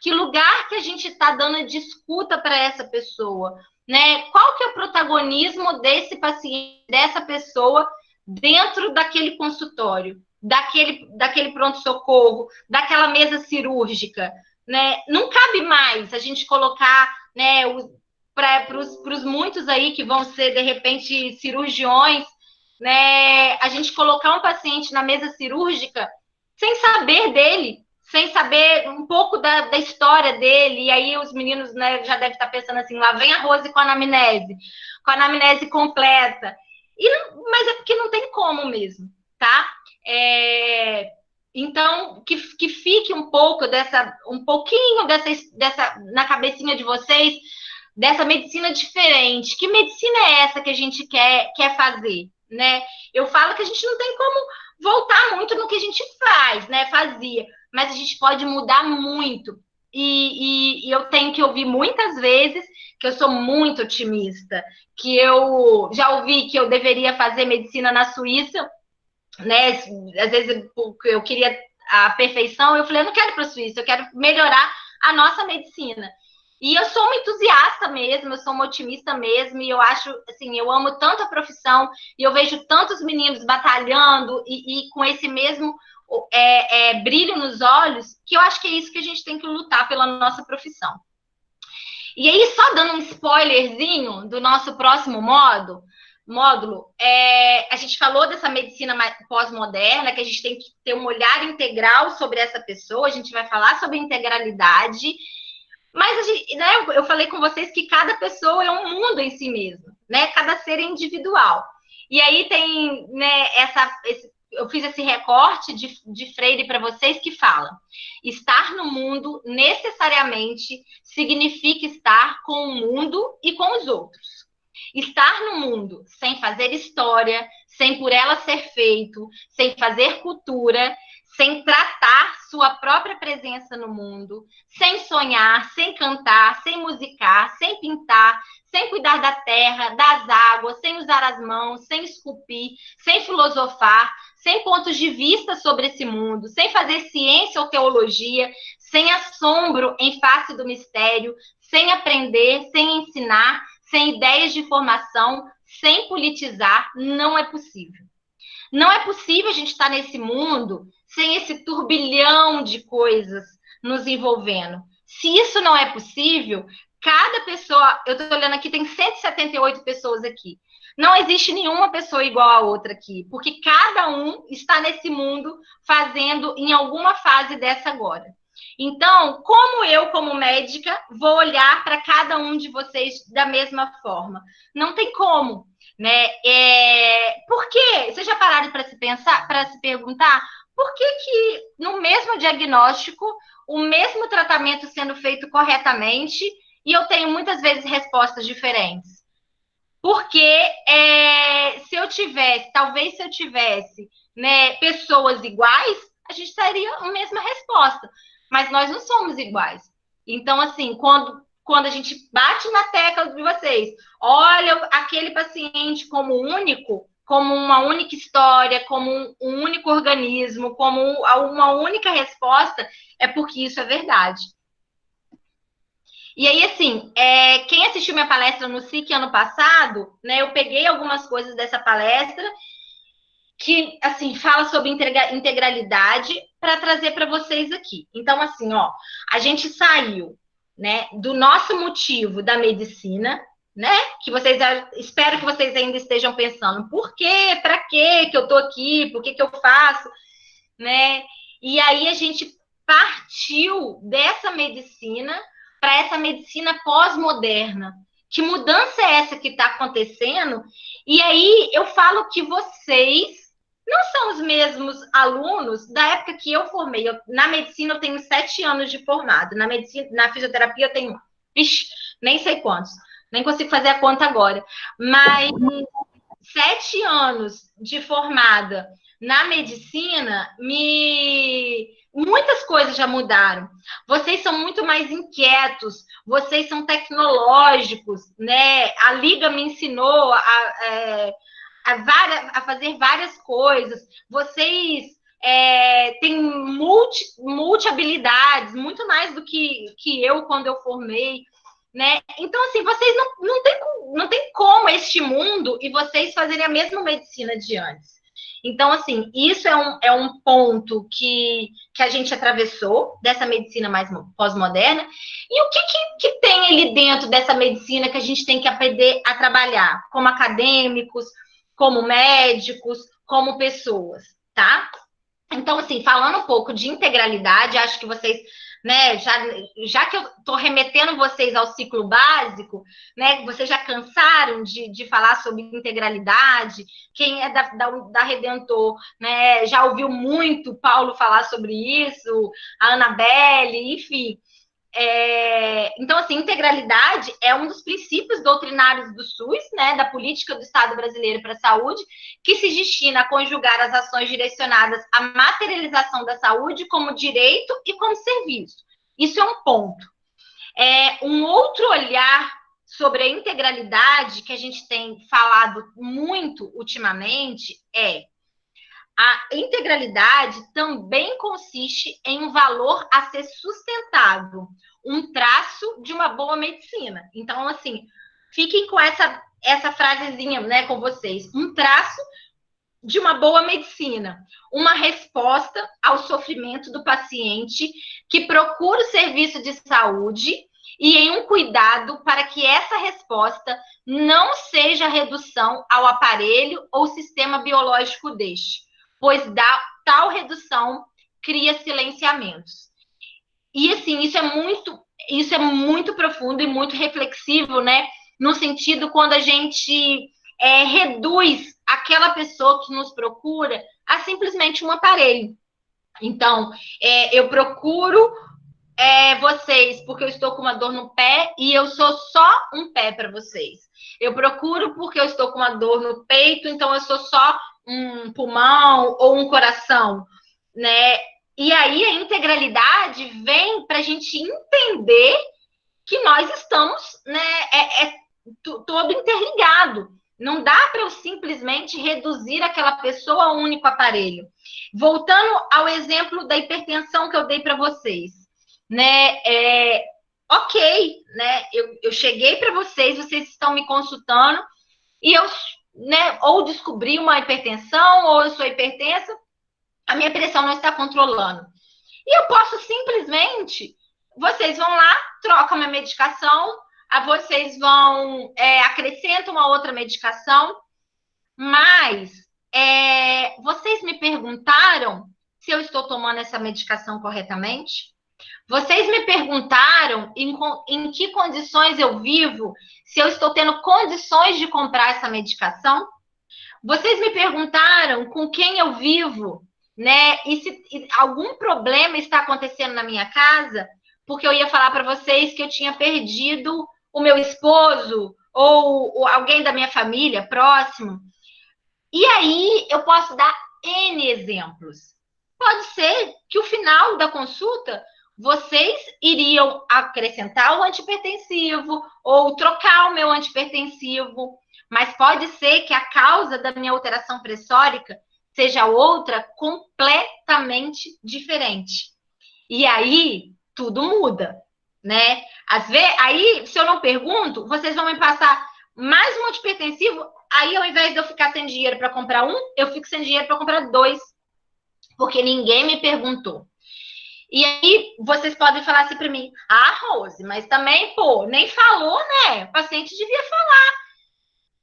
Que lugar que a gente está dando de escuta para essa pessoa, né? Qual que é o protagonismo desse paciente, dessa pessoa dentro daquele consultório, daquele pronto-socorro, daquela mesa cirúrgica, né? Não cabe mais a gente colocar, né, para os muitos aí que vão ser, de repente, cirurgiões, né, a gente colocar um paciente na mesa cirúrgica sem saber dele, sem saber um pouco da história dele, e aí os meninos, né, já devem estar pensando assim, lá vem a Rose com a anamnese completa. Mas é porque não tem como mesmo, tá? Então, que fique um pouquinho dessa na cabecinha de vocês, dessa medicina diferente. Que medicina é essa que a gente quer fazer, né? Eu falo que a gente não tem como voltar muito no que a gente faz, né? Fazia, mas a gente pode mudar muito. E eu tenho que ouvir muitas vezes que eu sou muito otimista, que eu já ouvi que eu deveria fazer medicina na Suíça, né? Às vezes eu queria a perfeição, eu falei, eu não quero ir para a Suíça, eu quero melhorar a nossa medicina. E eu sou uma entusiasta mesmo, eu sou uma otimista mesmo, e eu acho, assim, eu amo tanto a profissão, e eu vejo tantos meninos batalhando e com esse mesmo brilho nos olhos, que eu acho que é isso que a gente tem que lutar pela nossa profissão. E aí, só dando um spoilerzinho do nosso próximo módulo, a gente falou dessa medicina pós-moderna, que a gente tem que ter um olhar integral sobre essa pessoa, a gente vai falar sobre integralidade, mas né, eu falei com vocês que cada pessoa é um mundo em si mesmo, né? Cada ser é individual. E aí tem, né, eu fiz esse recorte de Freire para vocês que fala: estar no mundo necessariamente significa estar com o mundo e com os outros. Estar no mundo sem fazer história, sem por ela ser feito, sem fazer cultura, sem tratar sua própria presença no mundo, sem sonhar, sem cantar, sem musicar, sem pintar, sem cuidar da terra, das águas, sem usar as mãos, sem esculpir, sem filosofar, sem pontos de vista sobre esse mundo, sem fazer ciência ou teologia, sem assombro em face do mistério, sem aprender, sem ensinar, sem ideias de formação, sem politizar, não é possível. Não é possível a gente estar nesse mundo sem esse turbilhão de coisas nos envolvendo. Se isso não é possível, cada pessoa... Eu estou olhando aqui, tem 178 pessoas aqui. Não existe nenhuma pessoa igual a outra aqui, porque cada um está nesse mundo fazendo em alguma fase dessa agora. Então, como eu, como médica, vou olhar para cada um de vocês da mesma forma? Não tem como, né? Por quê? Vocês já pararam para se pensar, para se perguntar por que no mesmo diagnóstico, o mesmo tratamento sendo feito corretamente, e eu tenho muitas vezes respostas diferentes? Porque se eu tivesse, né, pessoas iguais, a gente teria a mesma resposta. Mas nós não somos iguais. Então, assim, quando a gente bate na tecla de vocês, olha aquele paciente como único, como uma única história, como um único organismo, como uma única resposta, é porque isso é verdade. E aí, assim, quem assistiu minha palestra no SIC ano passado, né, eu peguei algumas coisas dessa palestra que, assim, fala sobre integralidade para trazer para vocês aqui. Então, assim, ó, a gente saiu, né, do nosso motivo da medicina, né, que vocês, espero que vocês ainda estejam pensando, por quê, para quê que eu tô aqui, por que eu faço, né, e aí a gente partiu dessa medicina para essa medicina pós-moderna. Que mudança é essa que está acontecendo? E aí eu falo que vocês não são os mesmos alunos da época que eu formei. Na medicina eu tenho 7 anos de formado. Na fisioterapia eu tenho, nem sei quantos. Nem consigo fazer a conta agora. Mas 7 anos de formada na medicina, muitas coisas já mudaram. Vocês são muito mais inquietos, vocês são tecnológicos, né? A Liga me ensinou a fazer várias coisas. Vocês têm multi-habilidades, muito mais do que eu quando eu formei. Né? Então, assim, vocês não tem como este mundo e vocês fazerem a mesma medicina de antes. Então, assim, isso é um ponto que a gente atravessou dessa medicina mais pós-moderna. E o que tem ali dentro dessa medicina que a gente tem que aprender a trabalhar como acadêmicos, como médicos, como pessoas, tá? Então, assim, falando um pouco de integralidade, acho que vocês, né, já que eu estou remetendo vocês ao ciclo básico, né, vocês já cansaram de falar sobre integralidade, quem é da Redentor, né, já ouviu muito Paulo falar sobre isso, a Anabelle, enfim. Então, assim, integralidade é um dos princípios doutrinários do SUS, né, da política do Estado brasileiro para a saúde, que se destina a conjugar as ações direcionadas à materialização da saúde como direito e como serviço. Isso é um ponto. Um outro olhar sobre a integralidade que a gente tem falado muito ultimamente a integralidade também consiste em um valor a ser sustentado, um traço de uma boa medicina. Então, assim, fiquem com essa frasezinha, né, com vocês. Um traço de uma boa medicina, uma resposta ao sofrimento do paciente que procura o serviço de saúde e em um cuidado para que essa resposta não seja redução ao aparelho ou sistema biológico deste, pois tal redução cria silenciamentos. E, assim, isso é muito profundo e muito reflexivo, né? No sentido quando a gente reduz aquela pessoa que nos procura a simplesmente um aparelho. Então, eu procuro vocês porque eu estou com uma dor no pé e eu sou só um pé para vocês. Eu procuro porque eu estou com uma dor no peito, então eu sou só um pulmão ou um coração, né? E aí a integralidade vem para a gente entender que nós estamos, né, todo interligado. Não dá para eu simplesmente reduzir aquela pessoa a um único aparelho. Voltando ao exemplo da hipertensão que eu dei para vocês, né? Ok, né? Eu cheguei para vocês estão me consultando e eu, né, ou descobri uma hipertensão, ou eu sou hipertensa, a minha pressão não está controlando. E eu posso simplesmente, vocês vão lá, trocam minha medicação, vocês vão, acrescentam uma outra medicação, mas vocês me perguntaram se eu estou tomando essa medicação corretamente? Vocês me perguntaram em que condições eu vivo, se eu estou tendo condições de comprar essa medicação? Vocês me perguntaram com quem eu vivo, né? E se algum problema está acontecendo na minha casa, porque eu ia falar para vocês que eu tinha perdido o meu esposo ou alguém da minha família próximo. E aí eu posso dar N exemplos. Pode ser que o final da consulta vocês iriam acrescentar o antihipertensivo ou trocar o meu antihipertensivo, mas pode ser que a causa da minha alteração pressórica seja outra completamente diferente. E aí tudo muda, né? Às vezes, aí, se eu não pergunto, vocês vão me passar mais um antihipertensivo, aí ao invés de eu ficar sem dinheiro para comprar um, eu fico sem dinheiro para comprar 2, porque ninguém me perguntou. E aí, vocês podem falar assim para mim, Rose, mas também, nem falou, né? O paciente devia falar.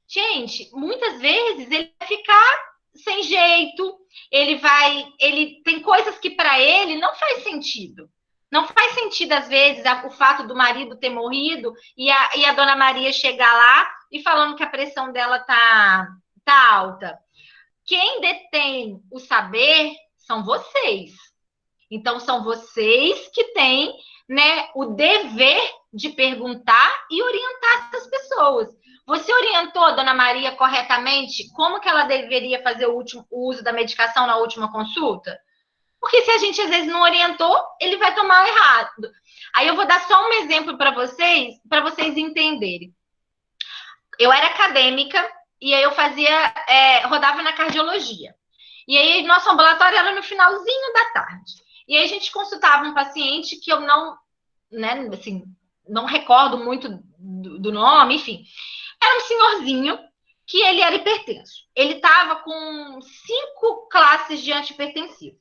Gente, muitas vezes ele vai ficar sem jeito, ele tem coisas que para ele não faz sentido. Não faz sentido, às vezes, o fato do marido ter morrido e a dona Maria chegar lá e falando que a pressão dela tá alta. Quem detém o saber são vocês. Então, são vocês que têm, né, o dever de perguntar e orientar essas pessoas. Você orientou, dona Maria, corretamente como que ela deveria fazer o uso da medicação na última consulta? Porque se a gente às vezes não orientou, ele vai tomar errado. Aí eu vou dar só um exemplo para vocês entenderem. Eu era acadêmica e aí eu rodava na cardiologia. E aí nosso ambulatório era no finalzinho da tarde. E aí a gente consultava um paciente que eu não, né, assim, não recordo muito do nome, enfim. Era um senhorzinho que ele era hipertenso. Ele estava com 5 classes de antihipertensivo.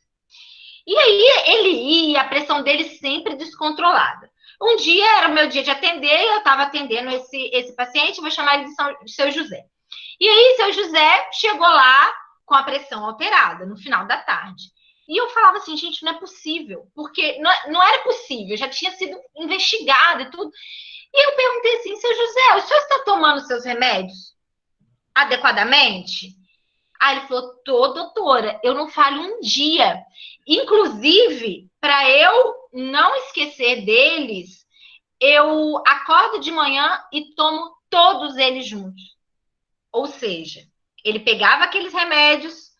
E aí ele ia, a pressão dele sempre descontrolada. Um dia era o meu dia de atender, eu estava atendendo esse paciente, vou chamar ele de seu José. E aí, seu José chegou lá com a pressão alterada, no final da tarde. E eu falava assim, gente, não é possível, porque não era possível, já tinha sido investigado e tudo. E eu perguntei assim, seu José, o senhor está tomando seus remédios adequadamente? Aí ele falou, tô, doutora, eu não falho um dia. Inclusive, para eu não esquecer deles, eu acordo de manhã e tomo todos eles juntos. Ou seja, ele pegava aqueles remédios,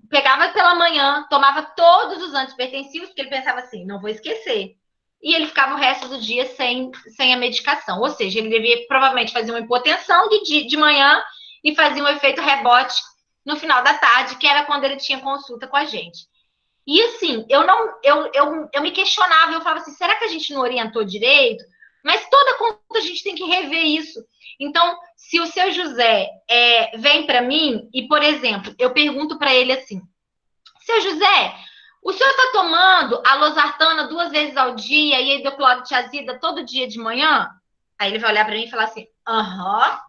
pegava pela manhã, tomava todos os antihipertensivos, porque ele pensava assim, não vou esquecer. E ele ficava o resto do dia sem a medicação. Ou seja, ele devia provavelmente fazer uma hipotensão de manhã e fazia um efeito rebote no final da tarde, que era quando ele tinha consulta com a gente. E assim, eu me questionava, eu falava assim, será que a gente não orientou direito? Mas toda consulta a gente tem que rever isso. Então, se o seu José vem para mim e, por exemplo, eu pergunto para ele assim, seu José, o senhor está tomando a losartana 2 vezes ao dia e a hidroclorotiazida todo dia de manhã? Aí ele vai olhar para mim e falar assim, aham,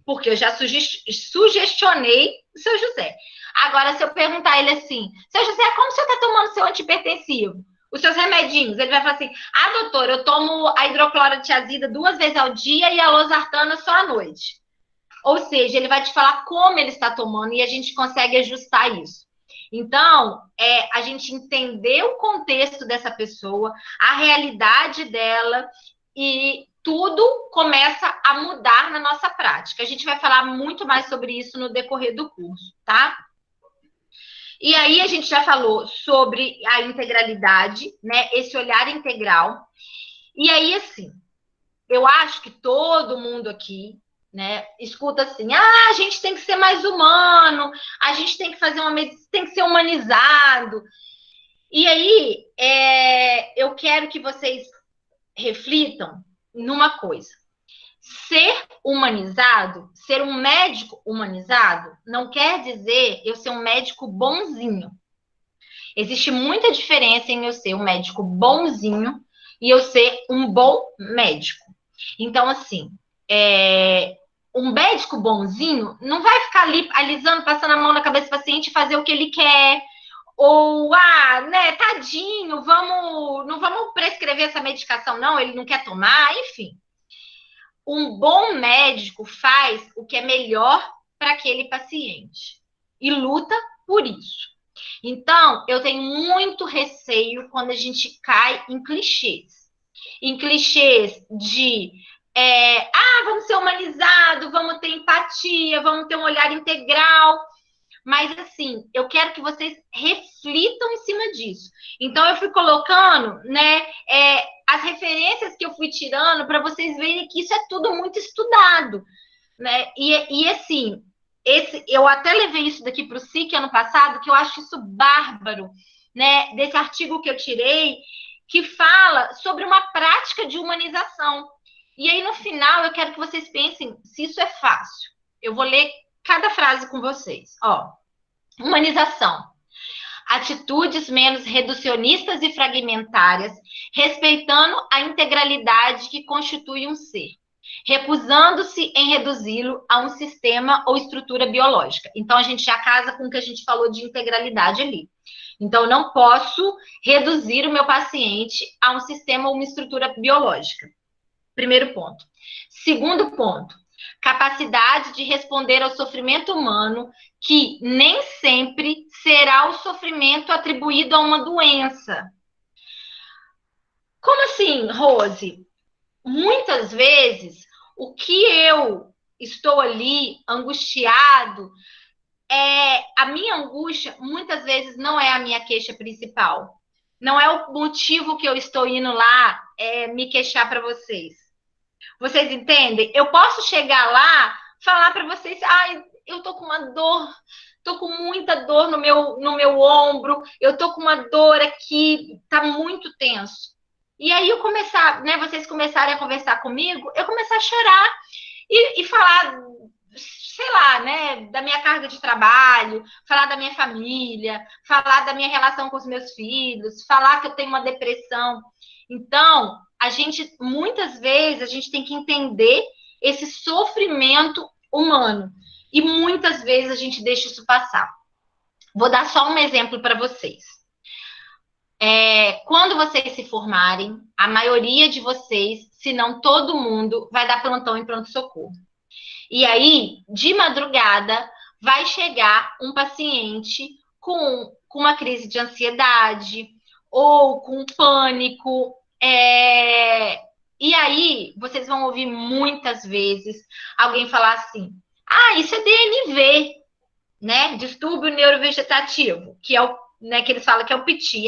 porque eu já sugestionei o seu José. Agora, se eu perguntar a ele assim, seu José, como o senhor está tomando seu antihipertensivo? Os seus remedinhos? Ele vai falar assim, doutor, eu tomo a hidroclorotiazida 2 vezes ao dia e a losartana só à noite. Ou seja, ele vai te falar como ele está tomando e a gente consegue ajustar isso. Então, a gente entender o contexto dessa pessoa, a realidade dela e tudo começa a mudar na nossa prática. A gente vai falar muito mais sobre isso no decorrer do curso, tá? E aí a gente já falou sobre a integralidade, né? Esse olhar integral. E aí, assim, eu acho que todo mundo aqui, né, escuta assim, a gente tem que ser mais humano, a gente tem que fazer uma medicina, tem que ser humanizado. E aí, eu quero que vocês reflitam numa coisa. Ser humanizado, ser um médico humanizado, não quer dizer eu ser um médico bonzinho. Existe muita diferença em eu ser um médico bonzinho e eu ser um bom médico. Então, assim, um médico bonzinho não vai ficar ali alisando, passando a mão na cabeça do paciente e fazer o que ele quer. Ou, né, tadinho, não vamos prescrever essa medicação, não, ele não quer tomar, enfim. Um bom médico faz o que é melhor para aquele paciente e luta por isso. Então, eu tenho muito receio quando a gente cai em clichês. Em clichês de, vamos ser humanizados, vamos ter empatia, vamos ter um olhar integral. Mas, assim, eu quero que vocês reflitam em cima disso. Então, eu fui colocando, né, as referências que eu fui tirando para vocês verem que isso é tudo muito estudado, né? E assim, eu até levei isso daqui para o SIC ano passado, que eu acho isso bárbaro, né? Desse artigo que eu tirei, que fala sobre uma prática de humanização. E aí, no final, eu quero que vocês pensem se isso é fácil. Eu vou ler cada frase com vocês. Humanização. Atitudes menos reducionistas e fragmentárias, respeitando a integralidade que constitui um ser, recusando-se em reduzi-lo a um sistema ou estrutura biológica. Então, a gente já casa com o que a gente falou de integralidade ali. Então, eu não posso reduzir o meu paciente a um sistema ou uma estrutura biológica. Primeiro ponto. Segundo ponto, capacidade de responder ao sofrimento humano, que nem sempre será o sofrimento atribuído a uma doença. Como assim, Rose? muitas vezes, o que eu estou ali angustiado, a minha angústia muitas vezes não é a minha queixa principal. Não é o motivo que eu estou indo lá me queixar para vocês. Vocês entendem? Eu posso chegar lá, falar para vocês, eu tô com uma dor, tô com muita dor no meu ombro, eu tô com uma dor aqui, tá muito tenso. E aí eu começar, né, vocês começarem a conversar comigo, eu começar a chorar e falar, sei lá, né, da minha carga de trabalho, falar da minha família, falar da minha relação com os meus filhos, falar que eu tenho uma depressão. Então, muitas vezes, a gente tem que entender esse sofrimento humano. E muitas vezes a gente deixa isso passar. Vou dar só um exemplo para vocês. Quando vocês se formarem, a maioria de vocês, se não todo mundo, vai dar plantão em pronto-socorro. E aí, de madrugada, vai chegar um paciente com uma crise de ansiedade ou com pânico. E aí, vocês vão ouvir muitas vezes alguém falar assim, isso é DNV, né? Distúrbio neurovegetativo, que é o, né, que eles falam que é o PT.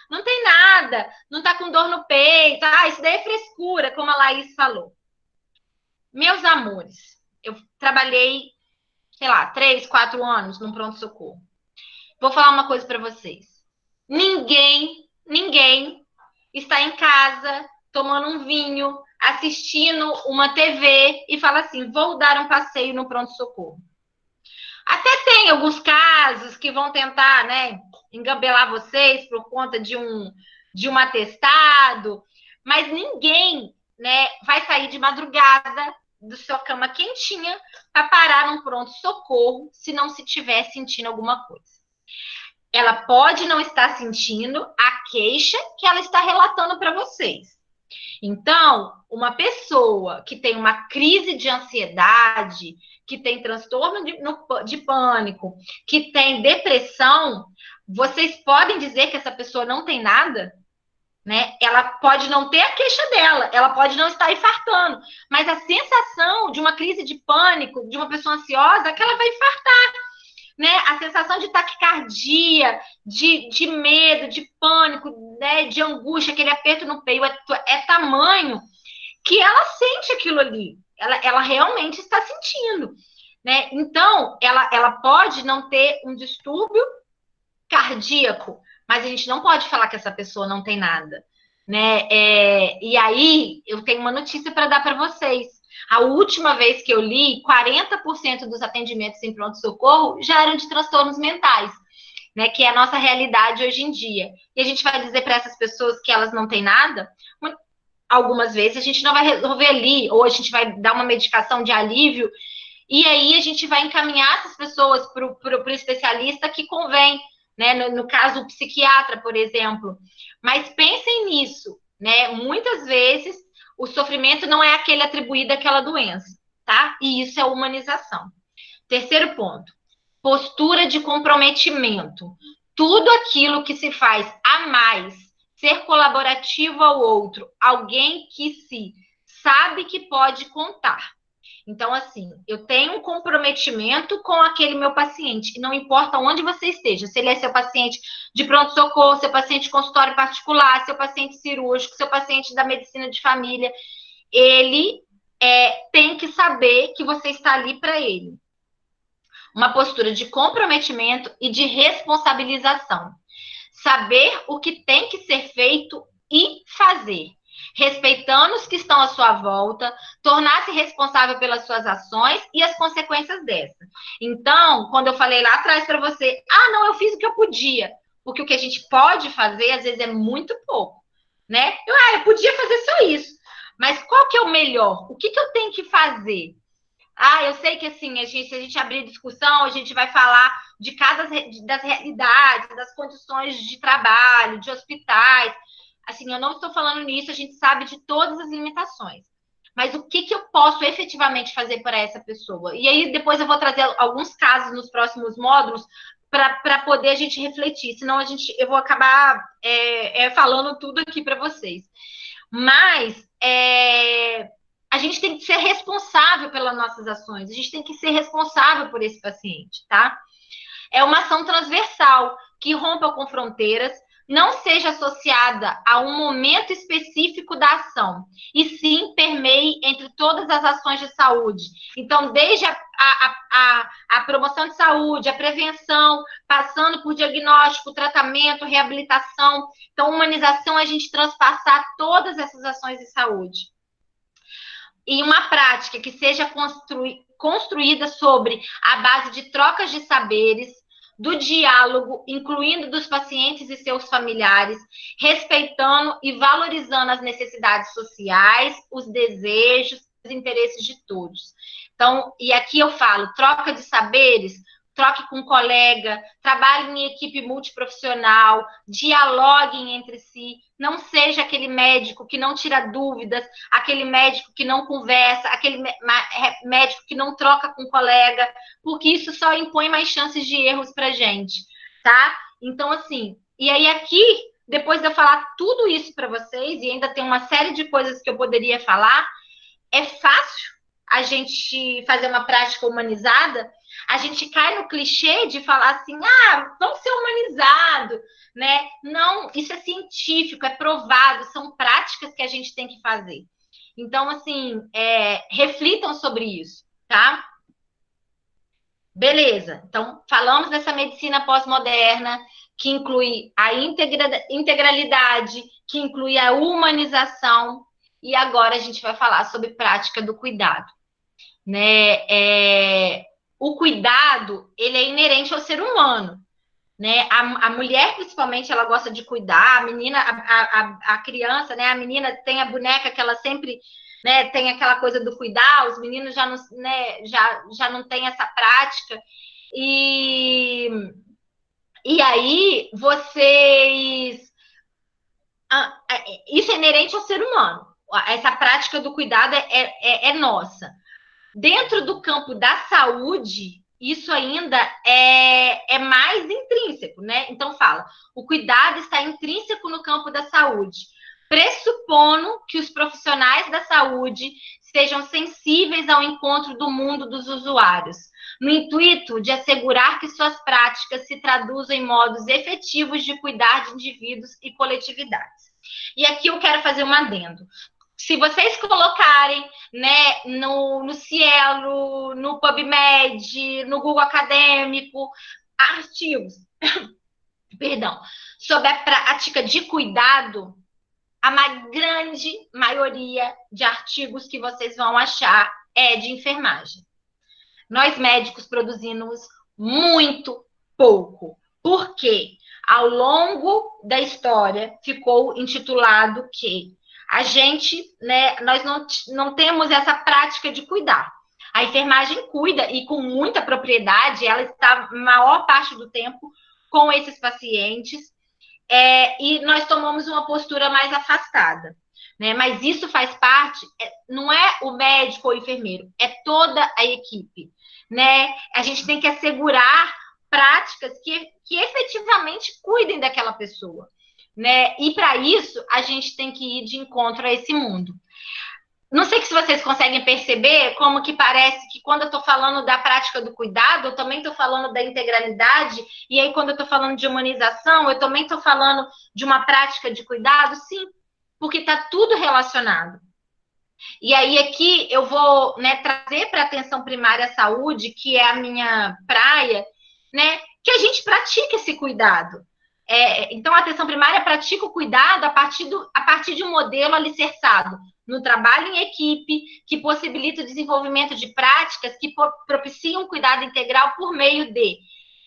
Não tem nada, não tá com dor no peito, isso daí é frescura, como a Laís falou. Meus amores, eu trabalhei, sei lá, 3, 4 anos num pronto-socorro. Vou falar uma coisa para vocês. Ninguém está em casa, tomando um vinho, assistindo uma TV e fala assim, vou dar um passeio no pronto-socorro. Até tem alguns casos que vão tentar, né, engambelar vocês por conta de um atestado, mas ninguém, né, vai sair de madrugada da sua cama quentinha para parar num pronto-socorro se não se estiver sentindo alguma coisa. Ela pode não estar sentindo a queixa que ela está relatando para vocês. Então, uma pessoa que tem uma crise de ansiedade, que tem transtorno de pânico, que tem depressão, vocês podem dizer que essa pessoa não tem nada? Né? Ela pode não ter a queixa dela, ela pode não estar infartando, mas a sensação de uma crise de pânico, de uma pessoa ansiosa, é que ela vai infartar. Né? A sensação de taquicardia, de medo, de pânico, né? De angústia, aquele aperto no peito é tamanho que ela sente aquilo ali. Ela realmente está sentindo. Né? Então, ela pode não ter um distúrbio cardíaco, mas a gente não pode falar que essa pessoa não tem nada. Né? E aí, eu tenho uma notícia para dar para vocês. A última vez que eu li, 40% dos atendimentos em pronto-socorro já eram de transtornos mentais, né? Que é a nossa realidade hoje em dia. E a gente vai dizer para essas pessoas que elas não têm nada? Algumas vezes a gente não vai resolver ali, ou a gente vai dar uma medicação de alívio, e aí a gente vai encaminhar essas pessoas para o especialista que convém, né? No caso, o psiquiatra, por exemplo. Mas pensem nisso, né? Muitas vezes o sofrimento não é aquele atribuído àquela doença, tá? E isso é humanização. Terceiro ponto, postura de comprometimento. Tudo aquilo que se faz a mais, ser colaborativo ao outro, alguém que se sabe que pode contar. Então, assim, eu tenho um comprometimento com aquele meu paciente, e não importa onde você esteja, se ele é seu paciente de pronto-socorro, seu paciente de consultório particular, seu paciente cirúrgico, seu paciente da medicina de família, ele tem que saber que você está ali para ele. Uma postura de comprometimento e de responsabilização. Saber o que tem que ser feito e fazer. Respeitando os que estão à sua volta, tornar-se responsável pelas suas ações e as consequências dessas. Então, quando eu falei lá atrás para você, não, eu fiz o que eu podia, porque o que a gente pode fazer, às vezes, é muito pouco, né? Eu podia fazer só isso, mas qual que é o melhor? O que eu tenho que fazer? Eu sei que, assim, se a gente abrir discussão, a gente vai falar das realidades, das condições de trabalho, de hospitais. Assim, eu não estou falando nisso, a gente sabe de todas as limitações. Mas o que eu posso efetivamente fazer para essa pessoa? E aí, depois eu vou trazer alguns casos nos próximos módulos para poder a gente refletir. Senão, eu vou acabar falando tudo aqui para vocês. Mas a gente tem que ser responsável pelas nossas ações, a gente tem que ser responsável por esse paciente, tá? É uma ação transversal, que rompa com fronteiras, não seja associada a um momento específico da ação, e sim permeie entre todas as ações de saúde. Então, desde a promoção de saúde, a prevenção, passando por diagnóstico, tratamento, reabilitação. Então, humanização é a gente transpassar todas essas ações de saúde. E uma prática que seja construída sobre a base de trocas de saberes, do diálogo, incluindo dos pacientes e seus familiares, respeitando e valorizando as necessidades sociais, os desejos, os interesses de todos. Então, e aqui eu falo, troca de saberes, troque com um colega, trabalhe em equipe multiprofissional, dialoguem entre si, não seja aquele médico que não tira dúvidas, aquele médico que não conversa, aquele médico que não troca com o colega, porque isso só impõe mais chances de erros para a gente, tá? Então, assim, e aí aqui, depois de eu falar tudo isso para vocês, e ainda tem uma série de coisas que eu poderia falar, é fácil a gente fazer uma prática humanizada? A gente cai no clichê de falar assim, vamos ser humanizado, né? Não, isso é científico, é provado, são práticas que a gente tem que fazer. Então, assim, reflitam sobre isso, tá? Beleza, então falamos dessa medicina pós-moderna, que inclui a integralidade, que inclui a humanização, e agora a gente vai falar sobre prática do cuidado, né? O cuidado, ele é inerente ao ser humano, né? A mulher, principalmente, ela gosta de cuidar, a menina, a criança, né? A menina tem a boneca que ela sempre, né, tem aquela coisa do cuidar, os meninos já não, né, já não tem essa prática. E aí, vocês... isso é inerente ao ser humano. Essa prática do cuidado é nossa. Dentro do campo da saúde, isso ainda é mais intrínseco, né? Então fala, o cuidado está intrínseco no campo da saúde, pressupondo que os profissionais da saúde sejam sensíveis ao encontro do mundo dos usuários, no intuito de assegurar que suas práticas se traduzam em modos efetivos de cuidar de indivíduos e coletividades. E aqui eu quero fazer um adendo. Se vocês colocarem, né, no Cielo, no PubMed, no Google Acadêmico, artigos, perdão, sobre a prática de cuidado, a grande maioria de artigos que vocês vão achar é de enfermagem. Nós médicos produzimos muito pouco. Por quê? Ao longo da história ficou intitulado que a gente, né, nós não temos essa prática de cuidar. A enfermagem cuida, e com muita propriedade, ela está a maior parte do tempo com esses pacientes, e nós tomamos uma postura mais afastada, né? Mas isso faz parte, não é o médico ou o enfermeiro, é toda a equipe, né? A gente tem que assegurar práticas que efetivamente cuidem daquela pessoa, né? E para isso a gente tem que ir de encontro a esse mundo. Não sei se vocês conseguem perceber como que parece que quando eu estou falando da prática do cuidado, eu também estou falando da integralidade, e aí quando eu estou falando de humanização, eu também estou falando de uma prática de cuidado, sim, porque está tudo relacionado. E aí aqui eu vou, né, trazer para a atenção primária à saúde, que é a minha praia, né, que a gente pratique esse cuidado. Então, a atenção primária pratica o cuidado a partir de um modelo alicerçado no trabalho em equipe, que possibilita o desenvolvimento de práticas que propiciam cuidado integral por meio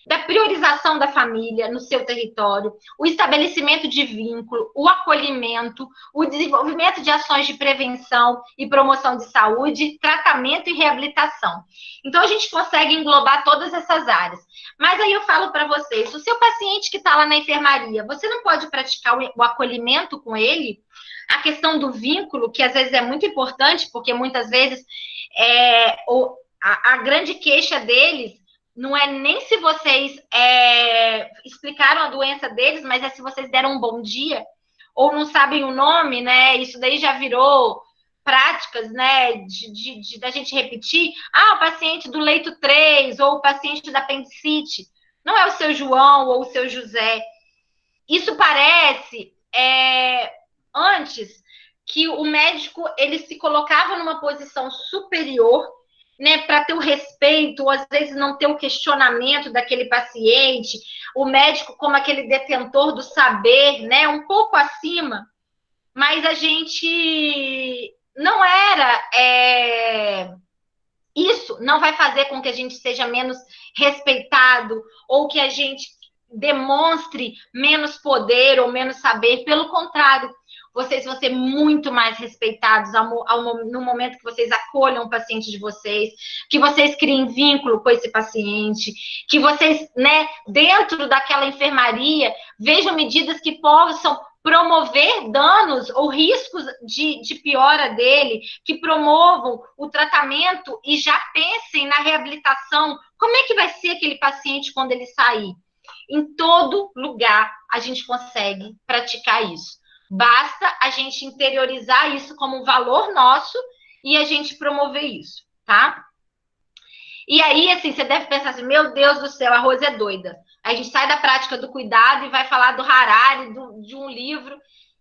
da priorização da família no seu território, o estabelecimento de vínculo, o acolhimento, o desenvolvimento de ações de prevenção e promoção de saúde, tratamento e reabilitação. Então, a gente consegue englobar todas essas áreas. Mas aí eu falo para vocês, o seu paciente que está lá na enfermaria, você não pode praticar o acolhimento com ele? A questão do vínculo, que às vezes é muito importante, porque muitas vezes a grande queixa deles não é nem se vocês explicaram a doença deles, mas é se vocês deram um bom dia. ou não sabem o nome, né? Isso daí já virou práticas, né, da gente repetir. O paciente do leito 3, ou o paciente da apendicite. Não é o seu João ou o seu José. Isso parece, antes, que o médico ele se colocava numa posição superior, né, para ter o respeito, ou às vezes não ter o questionamento daquele paciente, o médico como aquele detentor do saber, né, um pouco acima, mas a gente não era... Isso não vai fazer com que a gente seja menos respeitado, ou que a gente demonstre menos poder ou menos saber. Pelo contrário, vocês vão ser muito mais respeitados no momento que vocês acolham o paciente de vocês, que vocês criem vínculo com esse paciente, que vocês, né, dentro daquela enfermaria, vejam medidas que possam promover danos ou riscos de piora dele, que promovam o tratamento e já pensem na reabilitação. Como é que vai ser aquele paciente quando ele sair? Em todo lugar a gente consegue praticar isso. Basta a gente interiorizar isso como um valor nosso e a gente promover isso, tá? E aí, assim, você deve pensar assim, meu Deus do céu, a Rose é doida. A gente sai da prática do cuidado e vai falar do Harari, de um livro.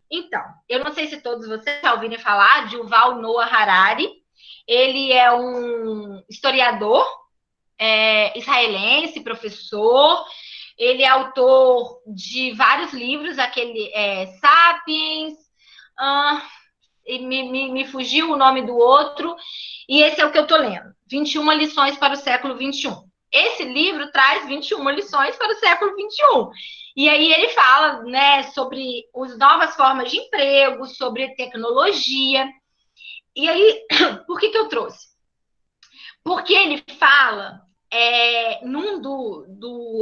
Então, eu não sei se todos vocês já ouviram falar de Yuval Noah Harari. Ele é um historiador israelense, professor. Ele é autor de vários livros, aquele Sapiens, me fugiu o nome do outro, e esse é o que eu estou lendo, 21 lições para o século XXI. Esse livro traz 21 lições para o século XXI. E aí ele fala, né, sobre as novas formas de emprego, sobre tecnologia. E aí, por que eu trouxe? Porque ele fala...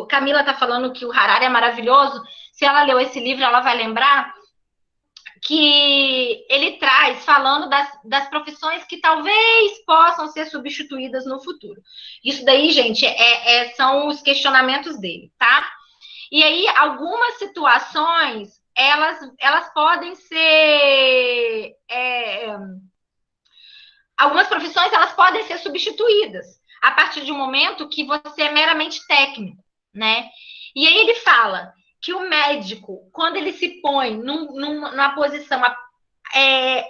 Camila está falando que o Harari é maravilhoso. Se ela leu esse livro, ela vai lembrar que ele traz falando das profissões que talvez possam ser substituídas no futuro. Isso daí, gente, são os questionamentos dele, tá? E aí, algumas situações, elas podem ser... algumas profissões, elas podem ser substituídas a partir de um momento que você é meramente técnico, né? E aí ele fala que o médico, quando ele se põe numa posição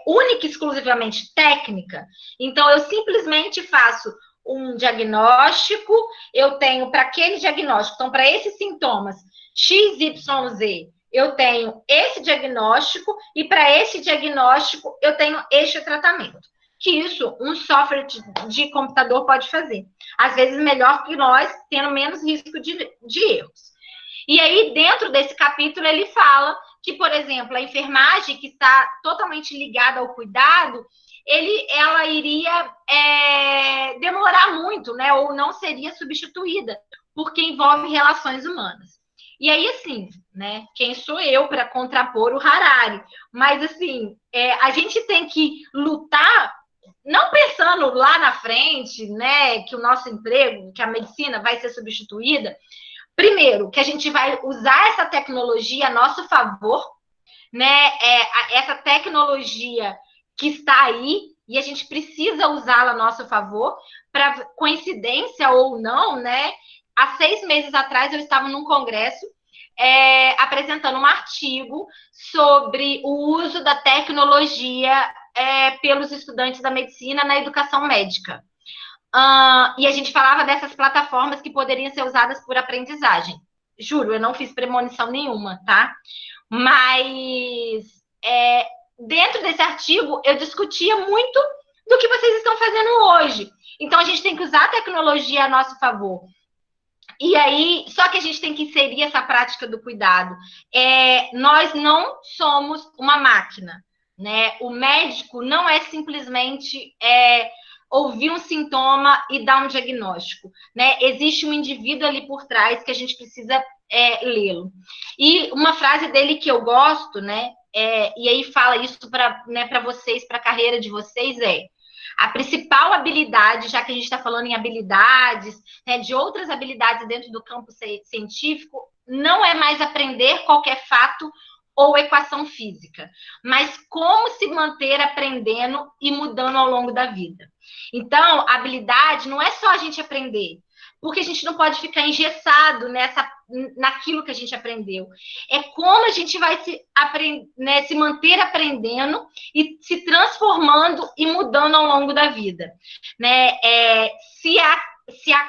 única e exclusivamente técnica, então eu simplesmente faço um diagnóstico, eu tenho para aquele diagnóstico, então para esses sintomas XYZ, eu tenho esse diagnóstico, e para esse diagnóstico eu tenho este tratamento. Que isso um software de computador pode fazer. Às vezes melhor que nós, tendo menos risco de erros. E aí, dentro desse capítulo, ele fala que, por exemplo, a enfermagem, que está totalmente ligada ao cuidado, ela iria demorar muito, né? Ou não seria substituída, porque envolve relações humanas. E aí, assim, né? Quem sou eu para contrapor o Harari? Mas, assim, a gente tem que lutar, não pensando lá na frente, né, que o nosso emprego, que a medicina vai ser substituída. Primeiro, que a gente vai usar essa tecnologia a nosso favor, né, essa tecnologia que está aí, e a gente precisa usá-la a nosso favor, para coincidência ou não, né, há 6 meses atrás eu estava num congresso apresentando um artigo sobre o uso da tecnologia pelos estudantes da medicina na educação médica. E a gente falava dessas plataformas que poderiam ser usadas por aprendizagem. Juro, eu não fiz premonição nenhuma, tá? Mas dentro desse artigo eu discutia muito do que vocês estão fazendo hoje. Então a gente tem que usar a tecnologia a nosso favor. E aí, só que a gente tem que inserir essa prática do cuidado. Nós não somos uma máquina, né? O médico não é simplesmente ouvir um sintoma e dar um diagnóstico, né? Existe um indivíduo ali por trás que a gente precisa lê-lo. E uma frase dele que eu gosto, né? E aí fala isso para vocês, para a carreira de vocês, a principal habilidade, já que a gente está falando em habilidades, né, de outras habilidades dentro do campo científico, não é mais aprender qualquer fato ou equação física, mas como se manter aprendendo e mudando ao longo da vida. Então, habilidade não é só a gente aprender, porque a gente não pode ficar engessado naquilo que a gente aprendeu. É como a gente vai se manter aprendendo e se transformando e mudando ao longo da vida. Né? Se a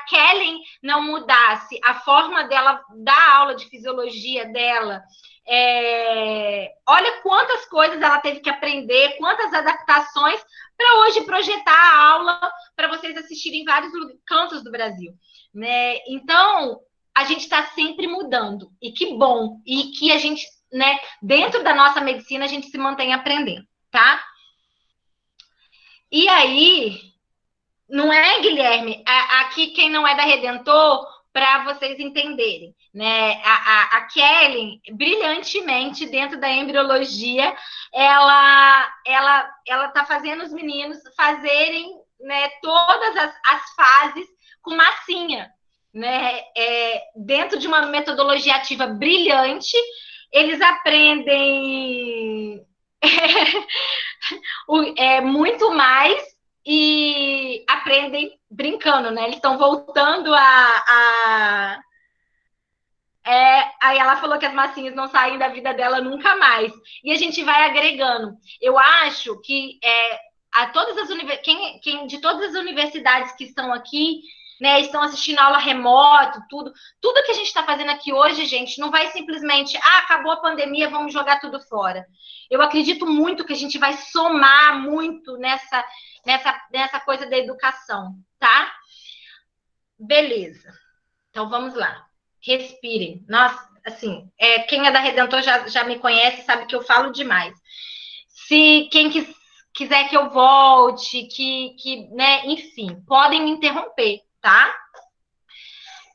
Kellen não mudasse a forma dela dar aula de fisiologia dela, olha quantas coisas ela teve que aprender, quantas adaptações para hoje projetar a aula para vocês assistirem em vários cantos do Brasil. Né? Então, a gente está sempre mudando. E que bom. E que a gente, né, dentro da nossa medicina, a gente se mantém aprendendo, tá? E aí, não é, Guilherme? Aqui, quem não é da Redentor, para vocês entenderem, né? A Kellen, brilhantemente, dentro da embriologia, ela tá fazendo os meninos fazerem, né, todas as fases com massinha, né? Dentro de uma metodologia ativa brilhante, eles aprendem muito mais e aprendem brincando, né? Eles estão voltando aí ela falou que as massinhas não saem da vida dela nunca mais. E a gente vai agregando. Eu acho que de todas as universidades que estão aqui, né, estão assistindo aula remoto, tudo que a gente está fazendo aqui hoje, gente, não vai simplesmente, acabou a pandemia, vamos jogar tudo fora. Eu acredito muito que a gente vai somar muito nessa coisa da educação, tá? Beleza. Então, vamos lá. Respirem. Nossa, assim, quem é da Redentor já me conhece, sabe que eu falo demais. Se quem quiser que eu volte, né, enfim, podem me interromper, tá?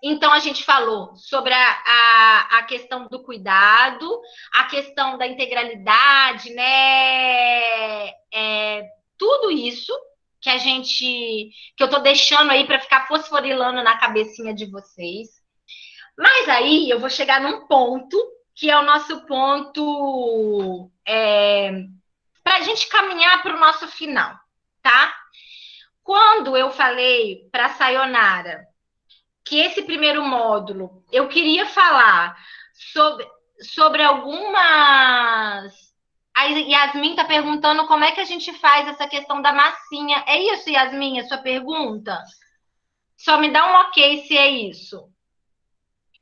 Então, a gente falou sobre a questão do cuidado, a questão da integralidade, né? Tudo isso que eu tô deixando aí para ficar fosforilando na cabecinha de vocês. Mas aí eu vou chegar num ponto que é o nosso ponto para a gente caminhar para o nosso final, tá? Quando eu falei para a Sayonara que esse primeiro módulo eu queria falar sobre algumas. A Yasmin está perguntando como é que a gente faz essa questão da massinha. É isso, Yasmin, a sua pergunta? Só me dá um ok se é isso.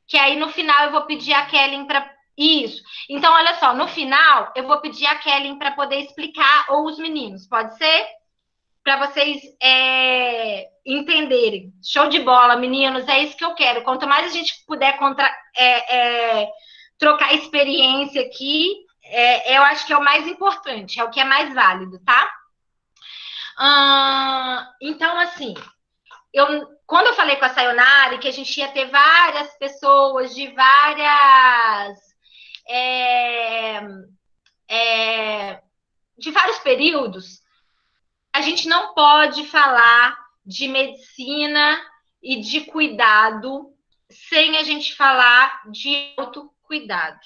Que aí no final eu vou pedir a Kellen para. Isso. Então, olha só, no final eu vou pedir a Kellen para poder explicar, ou os meninos, pode ser? Para vocês entenderem. Show de bola, meninos, é isso que eu quero. Quanto mais a gente puder trocar experiência aqui, eu acho que é o mais importante, é o que é mais válido, tá? Então, assim, quando eu falei com a Sayonara que a gente ia ter várias pessoas de vários períodos, a gente não pode falar de medicina e de cuidado sem a gente falar de autocuidado.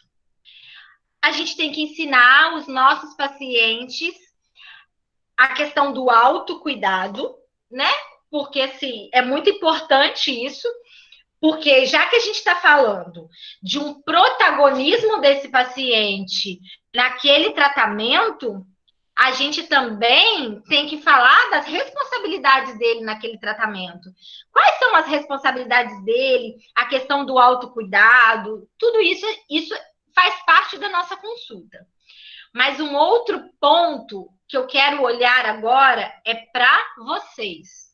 A gente tem que ensinar os nossos pacientes a questão do autocuidado, né? Porque, assim, é muito importante isso, porque já que a gente está falando de um protagonismo desse paciente naquele tratamento, a gente também tem que falar das responsabilidades dele naquele tratamento. Quais são as responsabilidades dele, a questão do autocuidado, tudo isso faz parte da nossa consulta. Mas um outro ponto que eu quero olhar agora é para vocês.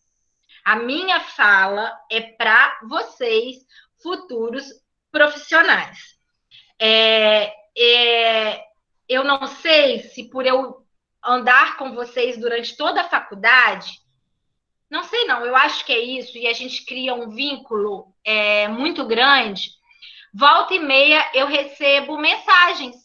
A minha fala é para vocês, futuros profissionais. Eu não sei se por eu andar com vocês durante toda a faculdade, não sei não, eu acho que é isso, e a gente cria um vínculo muito grande. Volta e meia eu recebo mensagens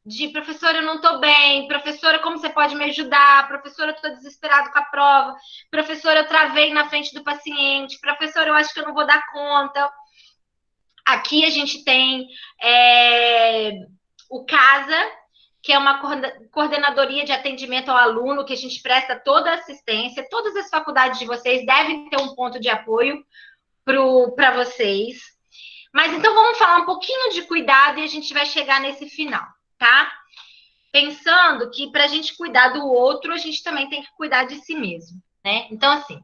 de professora, eu não estou bem, professora, como você pode me ajudar? Professora, eu estou desesperado com a prova, professora, eu travei na frente do paciente, professora, eu acho que eu não vou dar conta. Aqui a gente tem o CASA, que é uma coordenadoria de atendimento ao aluno, que a gente presta toda a assistência. Todas as faculdades de vocês devem ter um ponto de apoio para vocês. Mas então vamos falar um pouquinho de cuidado e a gente vai chegar nesse final, tá? Pensando que para a gente cuidar do outro, a gente também tem que cuidar de si mesmo, né? Então, assim,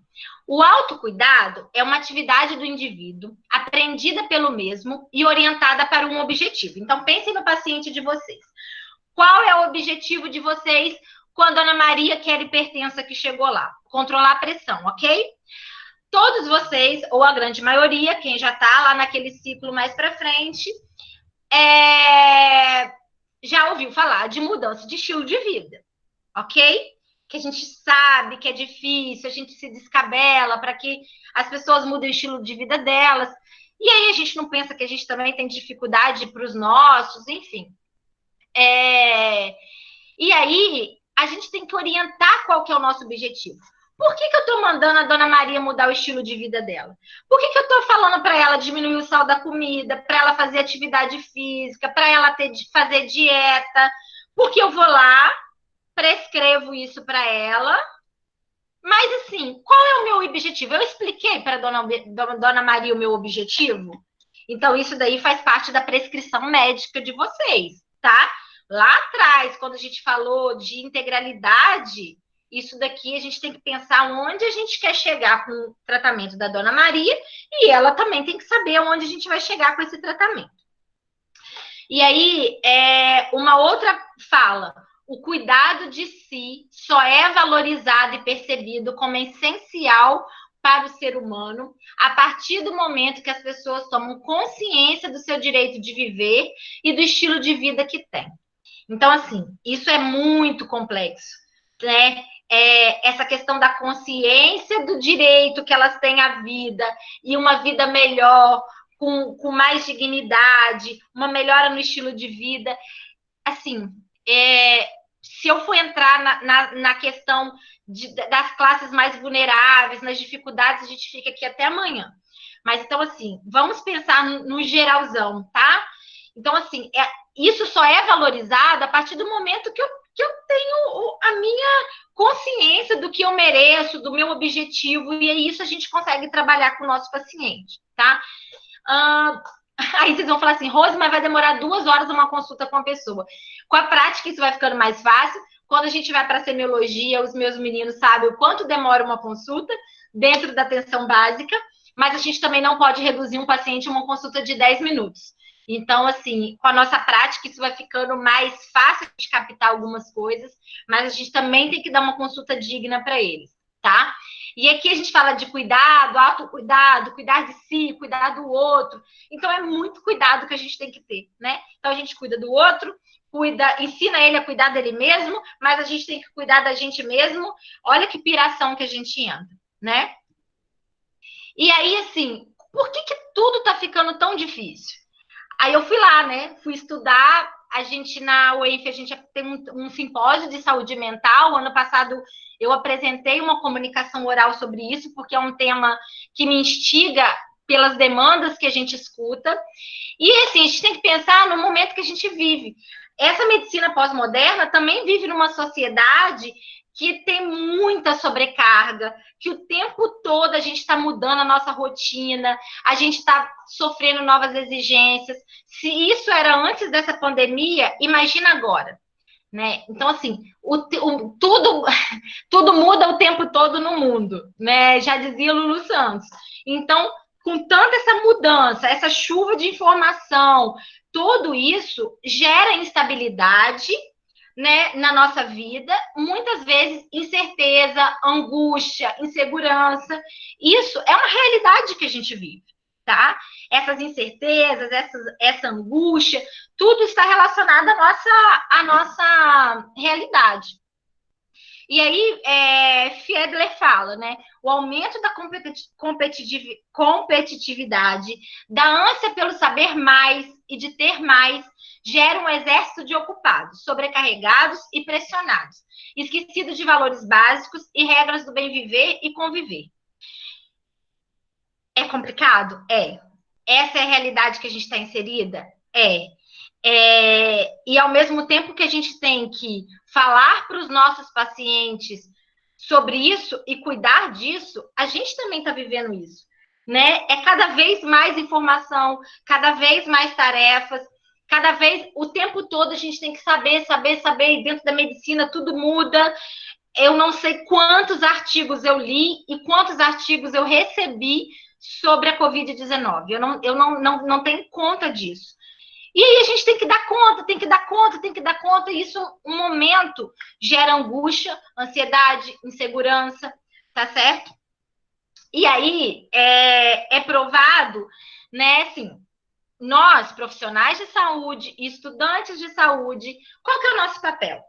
o autocuidado é uma atividade do indivíduo aprendida pelo mesmo e orientada para um objetivo. Então, pensem no paciente de vocês. Qual é o objetivo de vocês quando a Ana Maria, que era hipertensa, que chegou lá? Controlar a pressão, ok? Todos vocês, ou a grande maioria, quem já está lá naquele ciclo mais para frente, já ouviu falar de mudança de estilo de vida, ok? Que a gente sabe que é difícil, a gente se descabela para que as pessoas mudem o estilo de vida delas. E aí a gente não pensa que a gente também tem dificuldade para os nossos, enfim. E aí a gente tem que orientar qual que é o nosso objetivo. Por que eu estou mandando a Dona Maria mudar o estilo de vida dela? Por que eu estou falando para ela diminuir o sal da comida, para ela fazer atividade física, para ela fazer dieta? Porque eu vou lá, prescrevo isso para ela, mas assim, qual é o meu objetivo? Eu expliquei para Dona Maria o meu objetivo? Então, isso daí faz parte da prescrição médica de vocês, tá? Lá atrás, quando a gente falou de integralidade, isso daqui a gente tem que pensar onde a gente quer chegar com o tratamento da Dona Maria e ela também tem que saber onde a gente vai chegar com esse tratamento. E aí, uma outra fala, o cuidado de si só é valorizado e percebido como essencial para o ser humano a partir do momento que as pessoas tomam consciência do seu direito de viver e do estilo de vida que tem. Então, assim, isso é muito complexo, né? Essa questão da consciência do direito que elas têm à vida e uma vida melhor, com mais dignidade, uma melhora no estilo de vida. Assim, se eu for entrar na questão das classes mais vulneráveis, nas dificuldades, a gente fica aqui até amanhã. Mas, então, assim, vamos pensar no geralzão, tá? Então, assim, isso só é valorizado a partir do momento que eu tenho a minha consciência do que eu mereço, do meu objetivo, e é isso a gente consegue trabalhar com o nosso paciente, tá? Aí vocês vão falar assim, Rose, mas vai demorar 2 horas uma consulta com a pessoa. Com a prática, isso vai ficando mais fácil. Quando a gente vai para a semiologia, os meus meninos sabem o quanto demora uma consulta dentro da atenção básica, mas a gente também não pode reduzir um paciente a uma consulta de 10 minutos. Então, assim, com a nossa prática, isso vai ficando mais fácil de captar algumas coisas, mas a gente também tem que dar uma consulta digna para eles, tá? E aqui a gente fala de cuidado, autocuidado, cuidar de si, cuidar do outro. Então, é muito cuidado que a gente tem que ter, né? Então, a gente cuida do outro, ensina ele a cuidar dele mesmo, mas a gente tem que cuidar da gente mesmo. Olha que piração que a gente entra, né? E aí, assim, por que tudo tá ficando tão difícil? Aí eu fui lá, né? Fui estudar. A gente, na UENF, a gente tem um simpósio de saúde mental. Ano passado, eu apresentei uma comunicação oral sobre isso, porque é um tema que me instiga pelas demandas que a gente escuta. E, assim, a gente tem que pensar no momento que a gente vive. Essa medicina pós-moderna também vive numa sociedade que tem muita sobrecarga, que o tempo todo a gente está mudando a nossa rotina, a gente está sofrendo novas exigências. Se isso era antes dessa pandemia, imagina agora, né? Então, assim, tudo muda o tempo todo no mundo, né? Já dizia Lulu Santos. Então, com tanta essa mudança, essa chuva de informação, tudo isso gera instabilidade, né, na nossa vida, muitas vezes incerteza, angústia, insegurança. Isso é uma realidade que a gente vive, tá? Essas incertezas, essa angústia, tudo está relacionado à nossa realidade. E aí, Fiedler fala, né? O aumento da competitividade, da ânsia pelo saber mais e de ter mais, gera um exército de ocupados, sobrecarregados e pressionados, esquecidos de valores básicos e regras do bem viver e conviver. É complicado? É. Essa é a realidade que a gente está inserida? É. E ao mesmo tempo que a gente tem que falar para os nossos pacientes sobre isso e cuidar disso, a gente também está vivendo isso, né? É cada vez mais informação, cada vez mais tarefas, cada vez, o tempo todo a gente tem que saber, e dentro da medicina tudo muda. Eu não sei quantos artigos eu li e quantos artigos eu recebi sobre a Covid-19. Eu não tenho conta disso. E aí a gente tem que dar conta, e isso, um momento, gera angústia, ansiedade, insegurança, tá certo? E aí é provado, né, assim, nós, profissionais de saúde e estudantes de saúde, qual que é o nosso papel?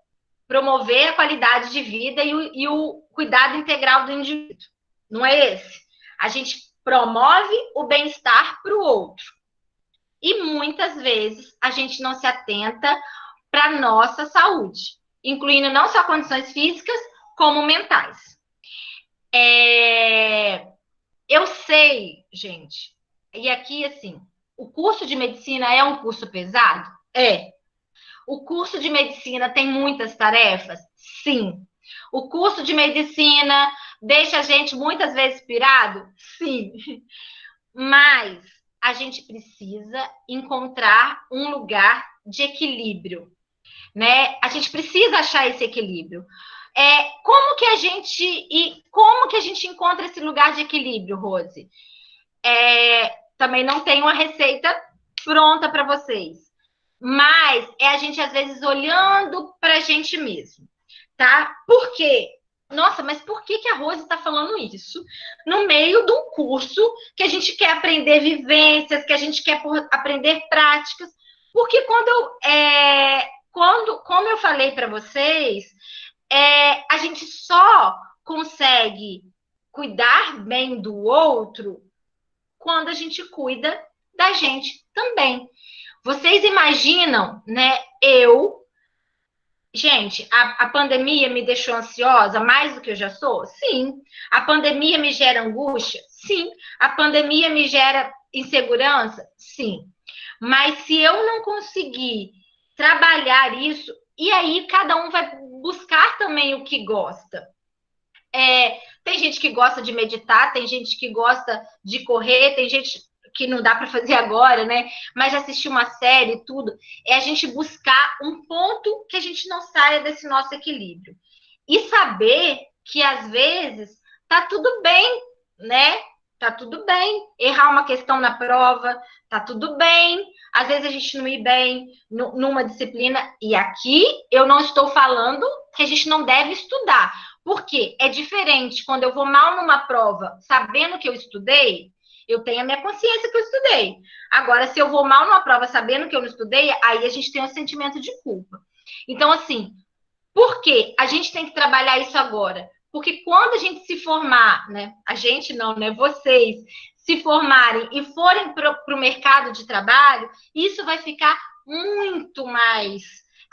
Promover a qualidade de vida e o cuidado integral do indivíduo. Não é esse? A gente promove o bem-estar para o outro. E muitas vezes a gente não se atenta para a nossa saúde, incluindo não só condições físicas, como mentais. Eu sei, gente, e aqui, assim, o curso de medicina é um curso pesado? É. O curso de medicina tem muitas tarefas? Sim. O curso de medicina deixa a gente muitas vezes pirado? Sim. Mas a gente precisa encontrar um lugar de equilíbrio, né? A gente precisa achar esse equilíbrio. Como que a gente encontra esse lugar de equilíbrio, Rose? Também não tenho uma receita pronta para vocês, mas a gente às vezes olhando para a gente mesmo, tá? Por quê? Nossa, mas por que a Rose está falando isso no meio de um curso que a gente quer aprender vivências, que a gente quer aprender práticas? Porque como eu falei para vocês, a gente só consegue cuidar bem do outro quando a gente cuida da gente também. Vocês imaginam, né? Gente, a pandemia me deixou ansiosa mais do que eu já sou? Sim. A pandemia me gera angústia? Sim. A pandemia me gera insegurança? Sim. Mas se eu não conseguir trabalhar isso, e aí cada um vai buscar também o que gosta. Tem gente que gosta de meditar, tem gente que gosta de correr, tem gente que não dá para fazer agora, né? Mas assistir uma série e tudo, é a gente buscar um ponto que a gente não saia desse nosso equilíbrio. E saber que, às vezes, tá tudo bem, né? Tá tudo bem. Errar uma questão na prova, tá tudo bem. Às vezes a gente não ir bem numa disciplina. E aqui eu não estou falando que a gente não deve estudar. Porque é diferente quando eu vou mal numa prova, sabendo que eu estudei, eu tenho a minha consciência que eu estudei. Agora, se eu vou mal numa prova sabendo que eu não estudei, aí a gente tem um sentimento de culpa. Então, assim, por que a gente tem que trabalhar isso agora? Porque quando a gente se formar, né? A gente não, né? Vocês se formarem e forem para o mercado de trabalho, isso vai ficar muito mais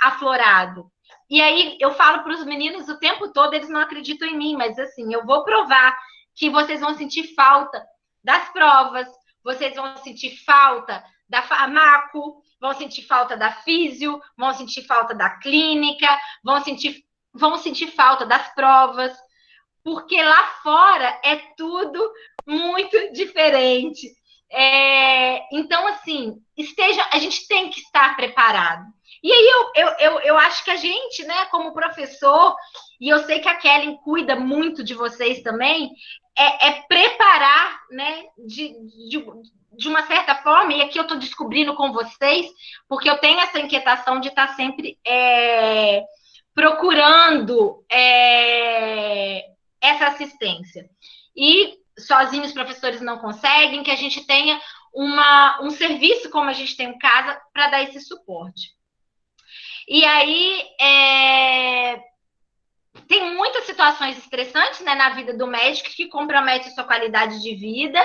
aflorado. E aí eu falo para os meninos o tempo todo, eles não acreditam em mim, mas assim, eu vou provar que vocês vão sentir falta das provas, vocês vão sentir falta da farmaco, vão sentir falta da físio, vão sentir falta da clínica, vão sentir falta das provas, porque lá fora é tudo muito diferente. Então, assim, a gente tem que estar preparado. E aí eu acho que a gente, né, como professor, e eu sei que a Kellen cuida muito de vocês também, preparar, né, de uma certa forma, e aqui eu estou descobrindo com vocês, porque eu tenho essa inquietação de estar sempre procurando essa assistência. E sozinhos os professores não conseguem, que a gente tenha um serviço como a gente tem em casa para dar esse suporte. E aí, tem muitas situações estressantes, né, na vida do médico que comprometem a sua qualidade de vida,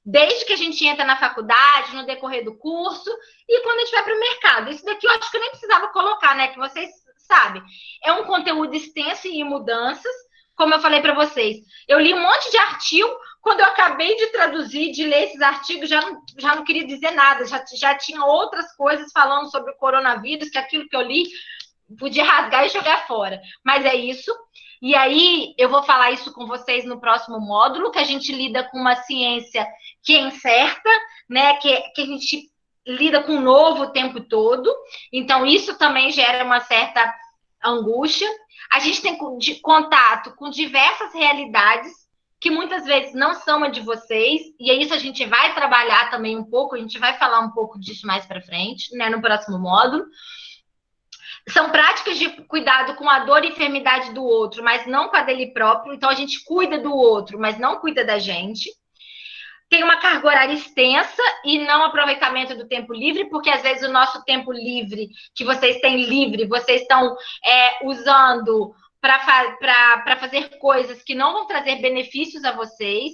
desde que a gente entra na faculdade, no decorrer do curso, e quando a gente vai para o mercado. Isso daqui eu acho que eu nem precisava colocar, né, que vocês sabem. É um conteúdo extenso e em mudanças, como eu falei para vocês. Eu li um monte de artigo Quando eu acabei de traduzir, de ler esses artigos, já não queria dizer nada, já tinha outras coisas falando sobre o coronavírus, que aquilo que eu li podia rasgar e jogar fora. Mas é isso. E aí, eu vou falar isso com vocês no próximo módulo, que a gente lida com uma ciência que é incerta, né? Que a gente lida com o novo o tempo todo. Então, isso também gera uma certa angústia. A gente tem contato com diversas realidades que muitas vezes não são a de vocês, e é isso a gente vai trabalhar também um pouco, a gente vai falar um pouco disso mais para frente, né, no próximo módulo. São práticas de cuidado com a dor e enfermidade do outro, mas não com a dele próprio. Então, a gente cuida do outro, mas não cuida da gente. Tem uma carga horária extensa e não aproveitamento do tempo livre, porque às vezes o nosso tempo livre, que vocês têm livre, vocês estão usando para fazer coisas que não vão trazer benefícios a vocês.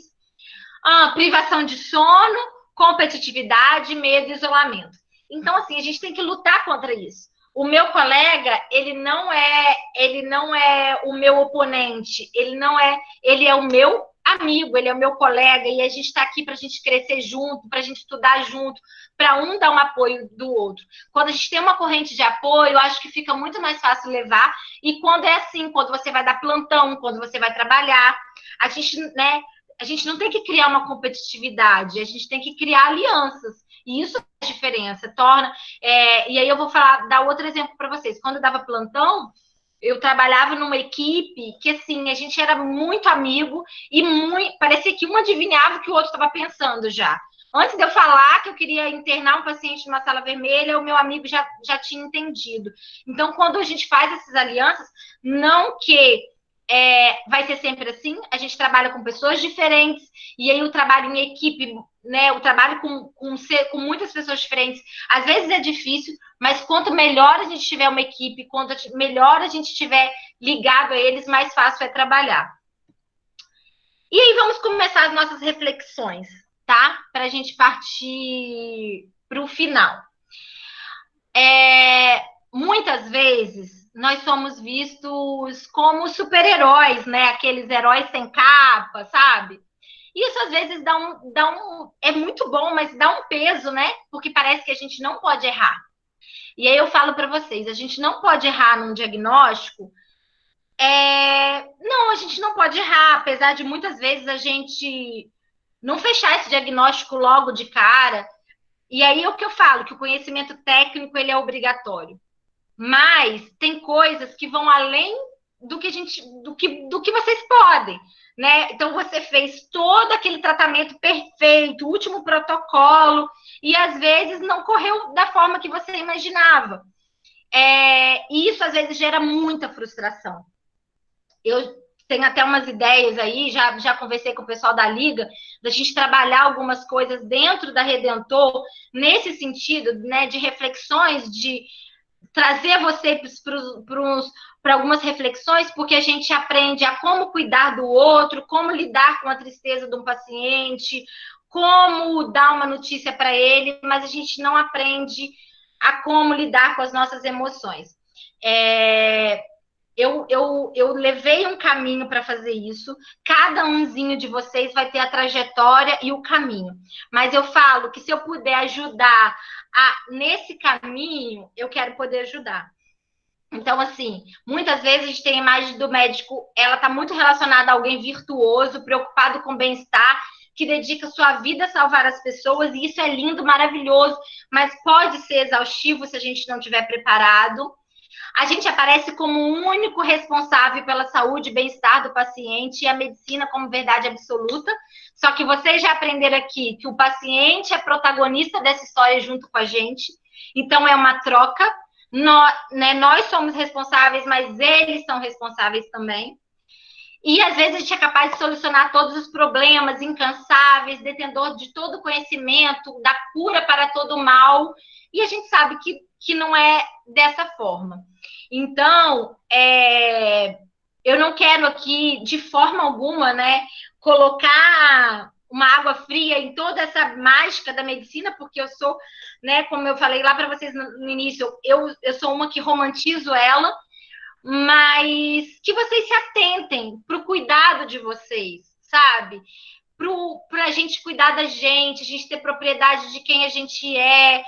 Privação de sono, competitividade, medo e isolamento. Então, assim, a gente tem que lutar contra isso. O meu colega, ele não é o meu oponente, ele é o meu amigo, ele é o meu colega, e a gente está aqui para a gente crescer junto, para a gente estudar junto, para um dar um apoio do outro. Quando a gente tem uma corrente de apoio, eu acho que fica muito mais fácil levar, e quando é assim, quando você vai dar plantão, quando você vai trabalhar, a gente não tem que criar uma competitividade, a gente tem que criar alianças. E isso é a diferença, e aí eu vou dar outro exemplo para vocês. Quando eu dava plantão, eu trabalhava numa equipe que, assim, a gente era muito amigo e parecia que um adivinhava o que o outro estava pensando já. Antes de eu falar que eu queria internar um paciente numa sala vermelha, o meu amigo já tinha entendido. Então, quando a gente faz essas alianças, não que vai ser sempre assim, a gente trabalha com pessoas diferentes, e aí o trabalho em equipe, né, o trabalho com muitas pessoas diferentes, às vezes é difícil, mas quanto melhor a gente tiver uma equipe, quanto melhor a gente estiver ligado a eles, mais fácil é trabalhar. E aí vamos começar as nossas reflexões, tá? Para a gente partir para o final. Muitas vezes nós somos vistos como super-heróis, né? Aqueles heróis sem capa, sabe? Isso às vezes é muito bom, mas dá um peso, né? Porque parece que a gente não pode errar. E aí eu falo para vocês, a gente não pode errar num diagnóstico. Não, a gente não pode errar, apesar de muitas vezes a gente não fechar esse diagnóstico logo de cara. E aí é o que eu falo, que o conhecimento técnico ele é obrigatório. Mas tem coisas que vão além do que vocês podem, né? Então você fez todo aquele tratamento perfeito, o último protocolo, e às vezes não correu da forma que você imaginava. E isso às vezes gera muita frustração. Eu tenho até umas ideias aí, já conversei com o pessoal da Liga, da gente trabalhar algumas coisas dentro da Redentor, nesse sentido, né, de reflexões, de trazer você para algumas reflexões, porque a gente aprende a como cuidar do outro, como lidar com a tristeza de um paciente, como dar uma notícia para ele, mas a gente não aprende a como lidar com as nossas emoções. Eu levei um caminho para fazer isso. Cada umzinho de vocês vai ter a trajetória e o caminho. Mas eu falo que se eu puder ajudar nesse caminho, eu quero poder ajudar. Então, assim, muitas vezes a gente tem a imagem do médico, ela está muito relacionada a alguém virtuoso, preocupado com bem-estar, que dedica sua vida a salvar as pessoas, e isso é lindo, maravilhoso, mas pode ser exaustivo se a gente não estiver preparado. A gente aparece como o único responsável pela saúde e bem-estar do paciente e a medicina como verdade absoluta. Só que vocês já aprenderam aqui que o paciente é protagonista dessa história junto com a gente. Então, é uma troca. Nós somos responsáveis, mas eles são responsáveis também. E, às vezes, a gente é capaz de solucionar todos os problemas, incansáveis, detentor de todo o conhecimento, da cura para todo o mal. E a gente sabe que não é dessa forma. Então, eu não quero aqui, de forma alguma, né, colocar uma água fria em toda essa mágica da medicina, porque eu sou, né, como eu falei lá para vocês no início, eu sou uma que romantizo ela, mas que vocês se atentem para o cuidado de vocês, sabe? para a gente cuidar da gente, a gente ter propriedade de quem a gente é,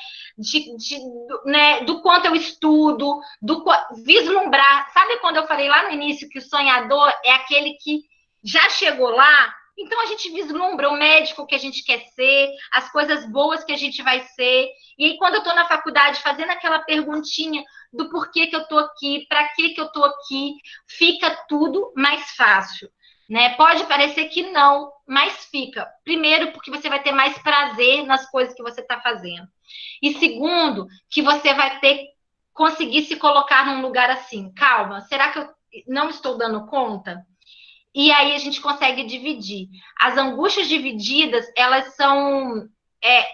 né, do quanto eu estudo, vislumbrar. Sabe quando eu falei lá no início que o sonhador é aquele que já chegou lá? Então, a gente vislumbra o médico que a gente quer ser, as coisas boas que a gente vai ser. E aí, quando eu estou na faculdade fazendo aquela perguntinha do porquê que eu estou aqui, para que eu estou aqui, fica tudo mais fácil. Né? Pode parecer que não, mas fica. Primeiro, porque você vai ter mais prazer nas coisas que você está fazendo. E segundo, que você vai conseguir se colocar num lugar assim, calma, será que eu não estou dando conta? E aí a gente consegue dividir. As angústias divididas, elas são...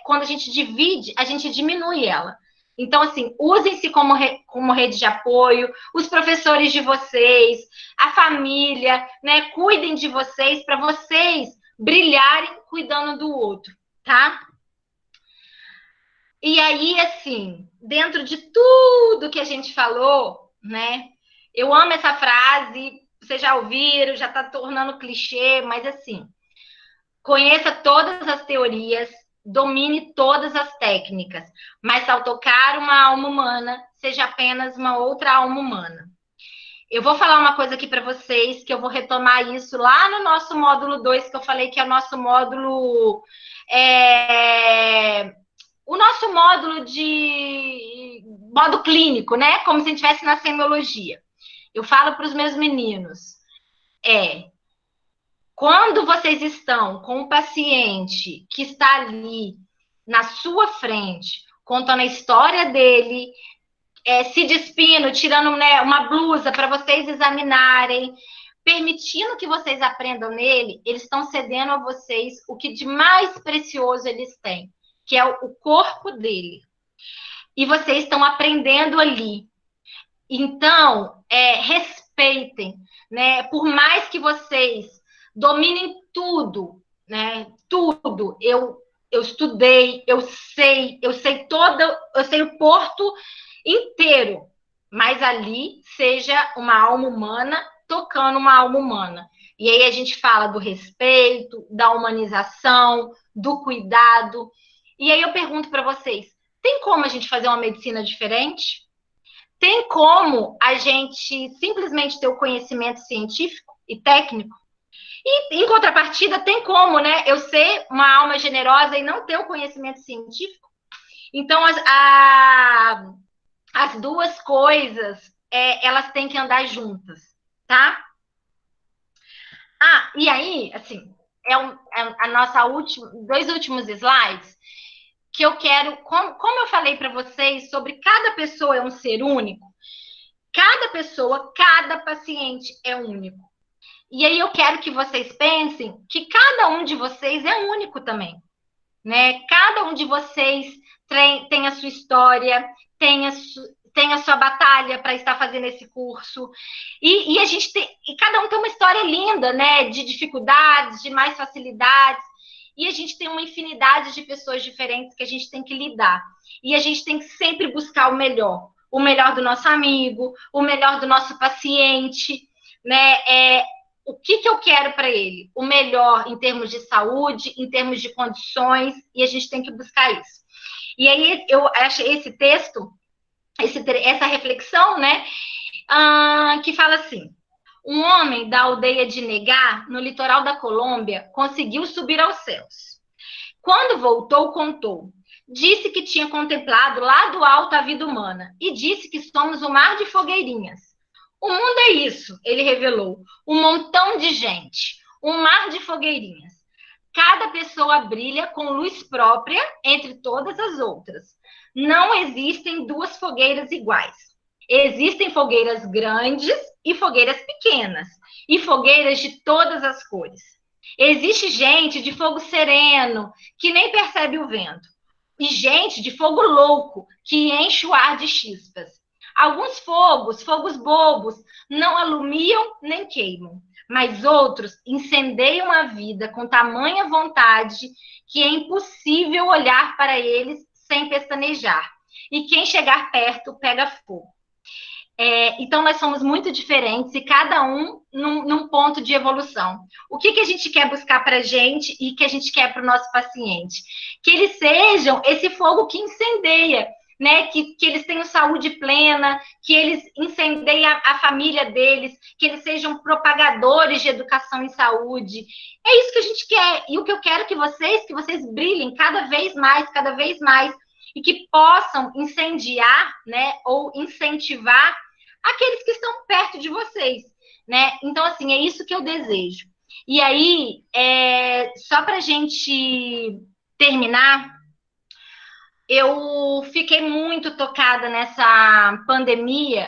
quando a gente divide, a gente diminui ela. Então, assim, usem-se como rede de apoio, os professores de vocês, a família, né? Cuidem de vocês para vocês brilharem cuidando do outro, tá? E aí, assim, dentro de tudo que a gente falou, né? Eu amo essa frase, vocês já ouviram, já está tornando clichê, mas assim, conheça todas as teorias, domine todas as técnicas, mas ao tocar uma alma humana, seja apenas uma outra alma humana. Eu vou falar uma coisa aqui para vocês, que eu vou retomar isso lá no nosso módulo 2, que eu falei que é o nosso módulo... o nosso módulo modo clínico, né? Como se a gente estivesse na semiologia. Eu falo para os meus meninos, quando vocês estão com um paciente que está ali na sua frente, contando a história dele, se despindo, tirando, né, uma blusa para vocês examinarem, permitindo que vocês aprendam nele, eles estão cedendo a vocês o que de mais precioso eles têm, que é o corpo dele. E vocês estão aprendendo ali. Então, respeitem, né? Por mais que vocês dominem tudo, né? Tudo. Eu estudei, eu sei o porto inteiro, mas ali seja uma alma humana tocando uma alma humana. E aí a gente fala do respeito, da humanização, do cuidado. E aí eu pergunto para vocês, tem como a gente fazer uma medicina diferente? Tem como a gente simplesmente ter o conhecimento científico e técnico? E, em contrapartida, tem como, né? Eu ser uma alma generosa e não ter o conhecimento científico? Então, as duas coisas, elas têm que andar juntas, tá? E aí, assim, a nossa dois últimos slides, que eu quero, como eu falei para vocês, sobre cada pessoa é um ser único, cada pessoa, cada paciente é único. E aí eu quero que vocês pensem que cada um de vocês é único também, né? Cada um de vocês tem a sua história, tem a sua batalha para estar fazendo esse curso. E a gente e cada um tem uma história linda, né? De dificuldades, de mais facilidades. E a gente tem uma infinidade de pessoas diferentes que a gente tem que lidar. E a gente tem que sempre buscar o melhor do nosso amigo, o melhor do nosso paciente, né? O que eu quero para ele? O melhor em termos de saúde, em termos de condições, e a gente tem que buscar isso. E aí eu achei esse texto, essa reflexão, né? Que fala assim: um homem da aldeia de Negar, no litoral da Colômbia, conseguiu subir aos céus. Quando voltou, contou. Disse que tinha contemplado lá do alto a vida humana e disse que somos um mar de fogueirinhas. O mundo é isso, ele revelou. Um montão de gente, um mar de fogueirinhas. Cada pessoa brilha com luz própria entre todas as outras. Não existem duas fogueiras iguais. Existem fogueiras grandes e fogueiras pequenas, e fogueiras de todas as cores. Existe gente de fogo sereno, que nem percebe o vento, e gente de fogo louco, que enche o ar de chispas. Alguns fogos bobos, não alumiam nem queimam, mas outros incendeiam a vida com tamanha vontade que é impossível olhar para eles sem pestanejar, e quem chegar perto pega fogo. Então, nós somos muito diferentes e cada um num ponto de evolução. O que a gente quer buscar para a gente e que a gente quer para o nosso paciente? Que eles sejam esse fogo que incendeia, né? Que eles tenham saúde plena, que eles incendeiem a família deles, que eles sejam propagadores de educação em saúde. É isso que a gente quer. E o que eu quero que vocês brilhem cada vez mais, e que possam incendiar, né? Ou incentivar aqueles que estão perto de vocês, né? Então, assim, é isso que eu desejo. E aí, só para a gente terminar, eu fiquei muito tocada nessa pandemia,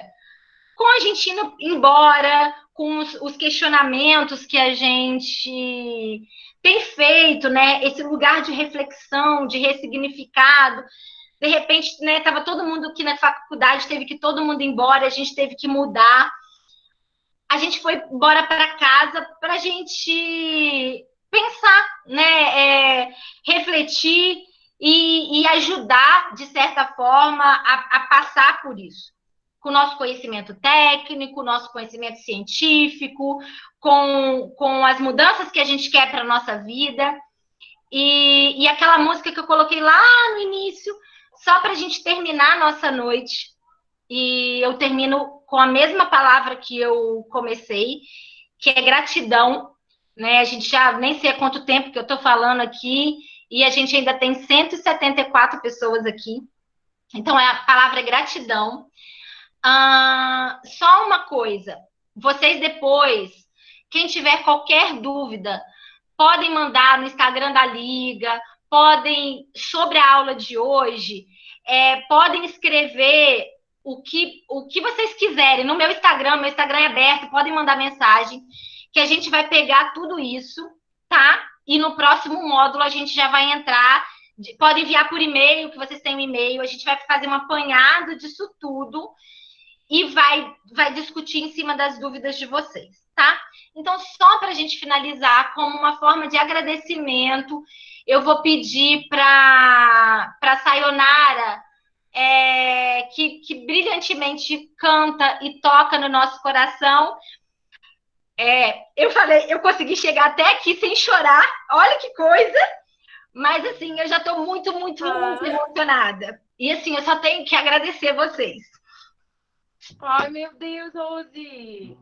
com a gente indo embora, com os questionamentos que a gente tem feito, né? Esse lugar de reflexão, de ressignificado. De repente, né, estava todo mundo aqui na faculdade, teve que todo mundo ir embora, a gente teve que mudar. A gente foi embora para casa para a gente pensar, né, refletir e ajudar, de certa forma, a passar por isso. Com o nosso conhecimento técnico, nosso conhecimento científico, com as mudanças que a gente quer para a nossa vida. E aquela música que eu coloquei lá no início, só para a gente terminar a nossa noite. E eu termino com a mesma palavra que eu comecei, que é gratidão, né? A gente já nem sei há quanto tempo que eu estou falando aqui, e a gente ainda tem 174 pessoas aqui. Então, a palavra é gratidão. Só uma coisa, vocês depois, quem tiver qualquer dúvida, podem mandar no Instagram da Liga, podem, sobre a aula de hoje, podem escrever o que vocês quiserem no meu Instagram é aberto, podem mandar mensagem, que a gente vai pegar tudo isso, tá? E no próximo módulo a gente já vai entrar, pode enviar por e-mail, que vocês têm um e-mail, a gente vai fazer um apanhado disso tudo e vai discutir em cima das dúvidas de vocês, tá? Então, só para a gente finalizar, como uma forma de agradecimento, eu vou pedir para a Sayonara, que brilhantemente canta e toca no nosso coração. Eu falei, eu consegui chegar até aqui sem chorar, olha que coisa, mas assim, eu já estou muito emocionada. E assim, eu só tenho que agradecer vocês. Ai, meu Deus, Rose!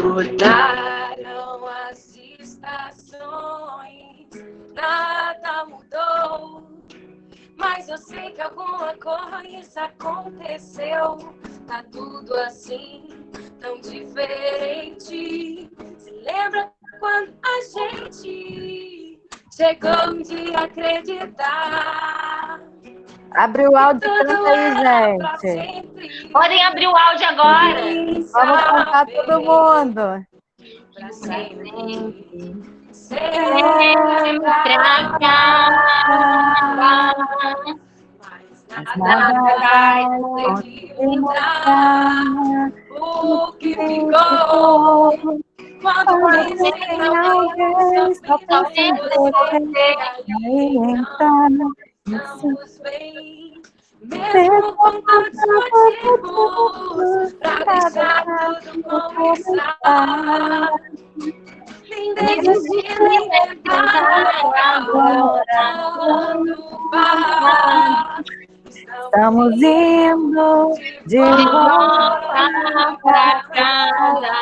Mudaram as estações, nada mudou, mas eu sei que alguma coisa aconteceu. Tá tudo assim, tão diferente. Se lembra quando a gente chegou de acreditar? Abre o áudio, canta aí, gente. Podem abrir o áudio agora. Vamos cantar todo mundo. Pra sempre. Sempre pra cá. Mas nada vai poder mudar o que ficou. Quando conhecer alguém, só pensa estamos bem, mesmo com tantos motivos pra deixar tudo como está. Nem desistir, nem tentar agora, estamos indo de volta pra casa.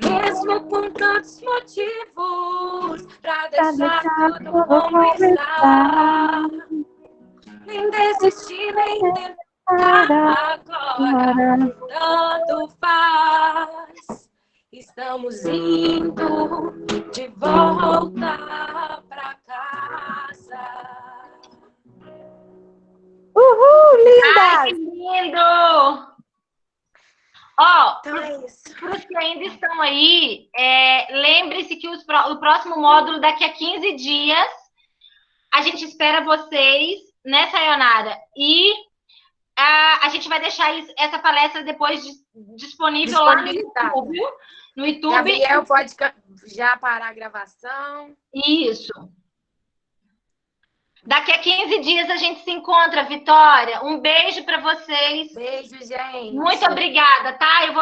Mesmo com tantos motivos pra deixar tudo como está. Nem desistir, nem tentar agora, tanto faz. Estamos indo de volta pra casa. Uhul, linda! Ai, que lindo! Ó, Então é isso. para os que ainda estão aí, lembre-se que o próximo módulo, daqui a 15 dias, a gente espera vocês, né, Sayonara? E A gente vai deixar essa palestra depois disponível lá no YouTube. No YouTube. Gabriel, pode já parar a gravação. Isso. Daqui a 15 dias a gente se encontra, Vitória. Um beijo para vocês. Beijo, gente. Muito obrigada, tá? Eu vou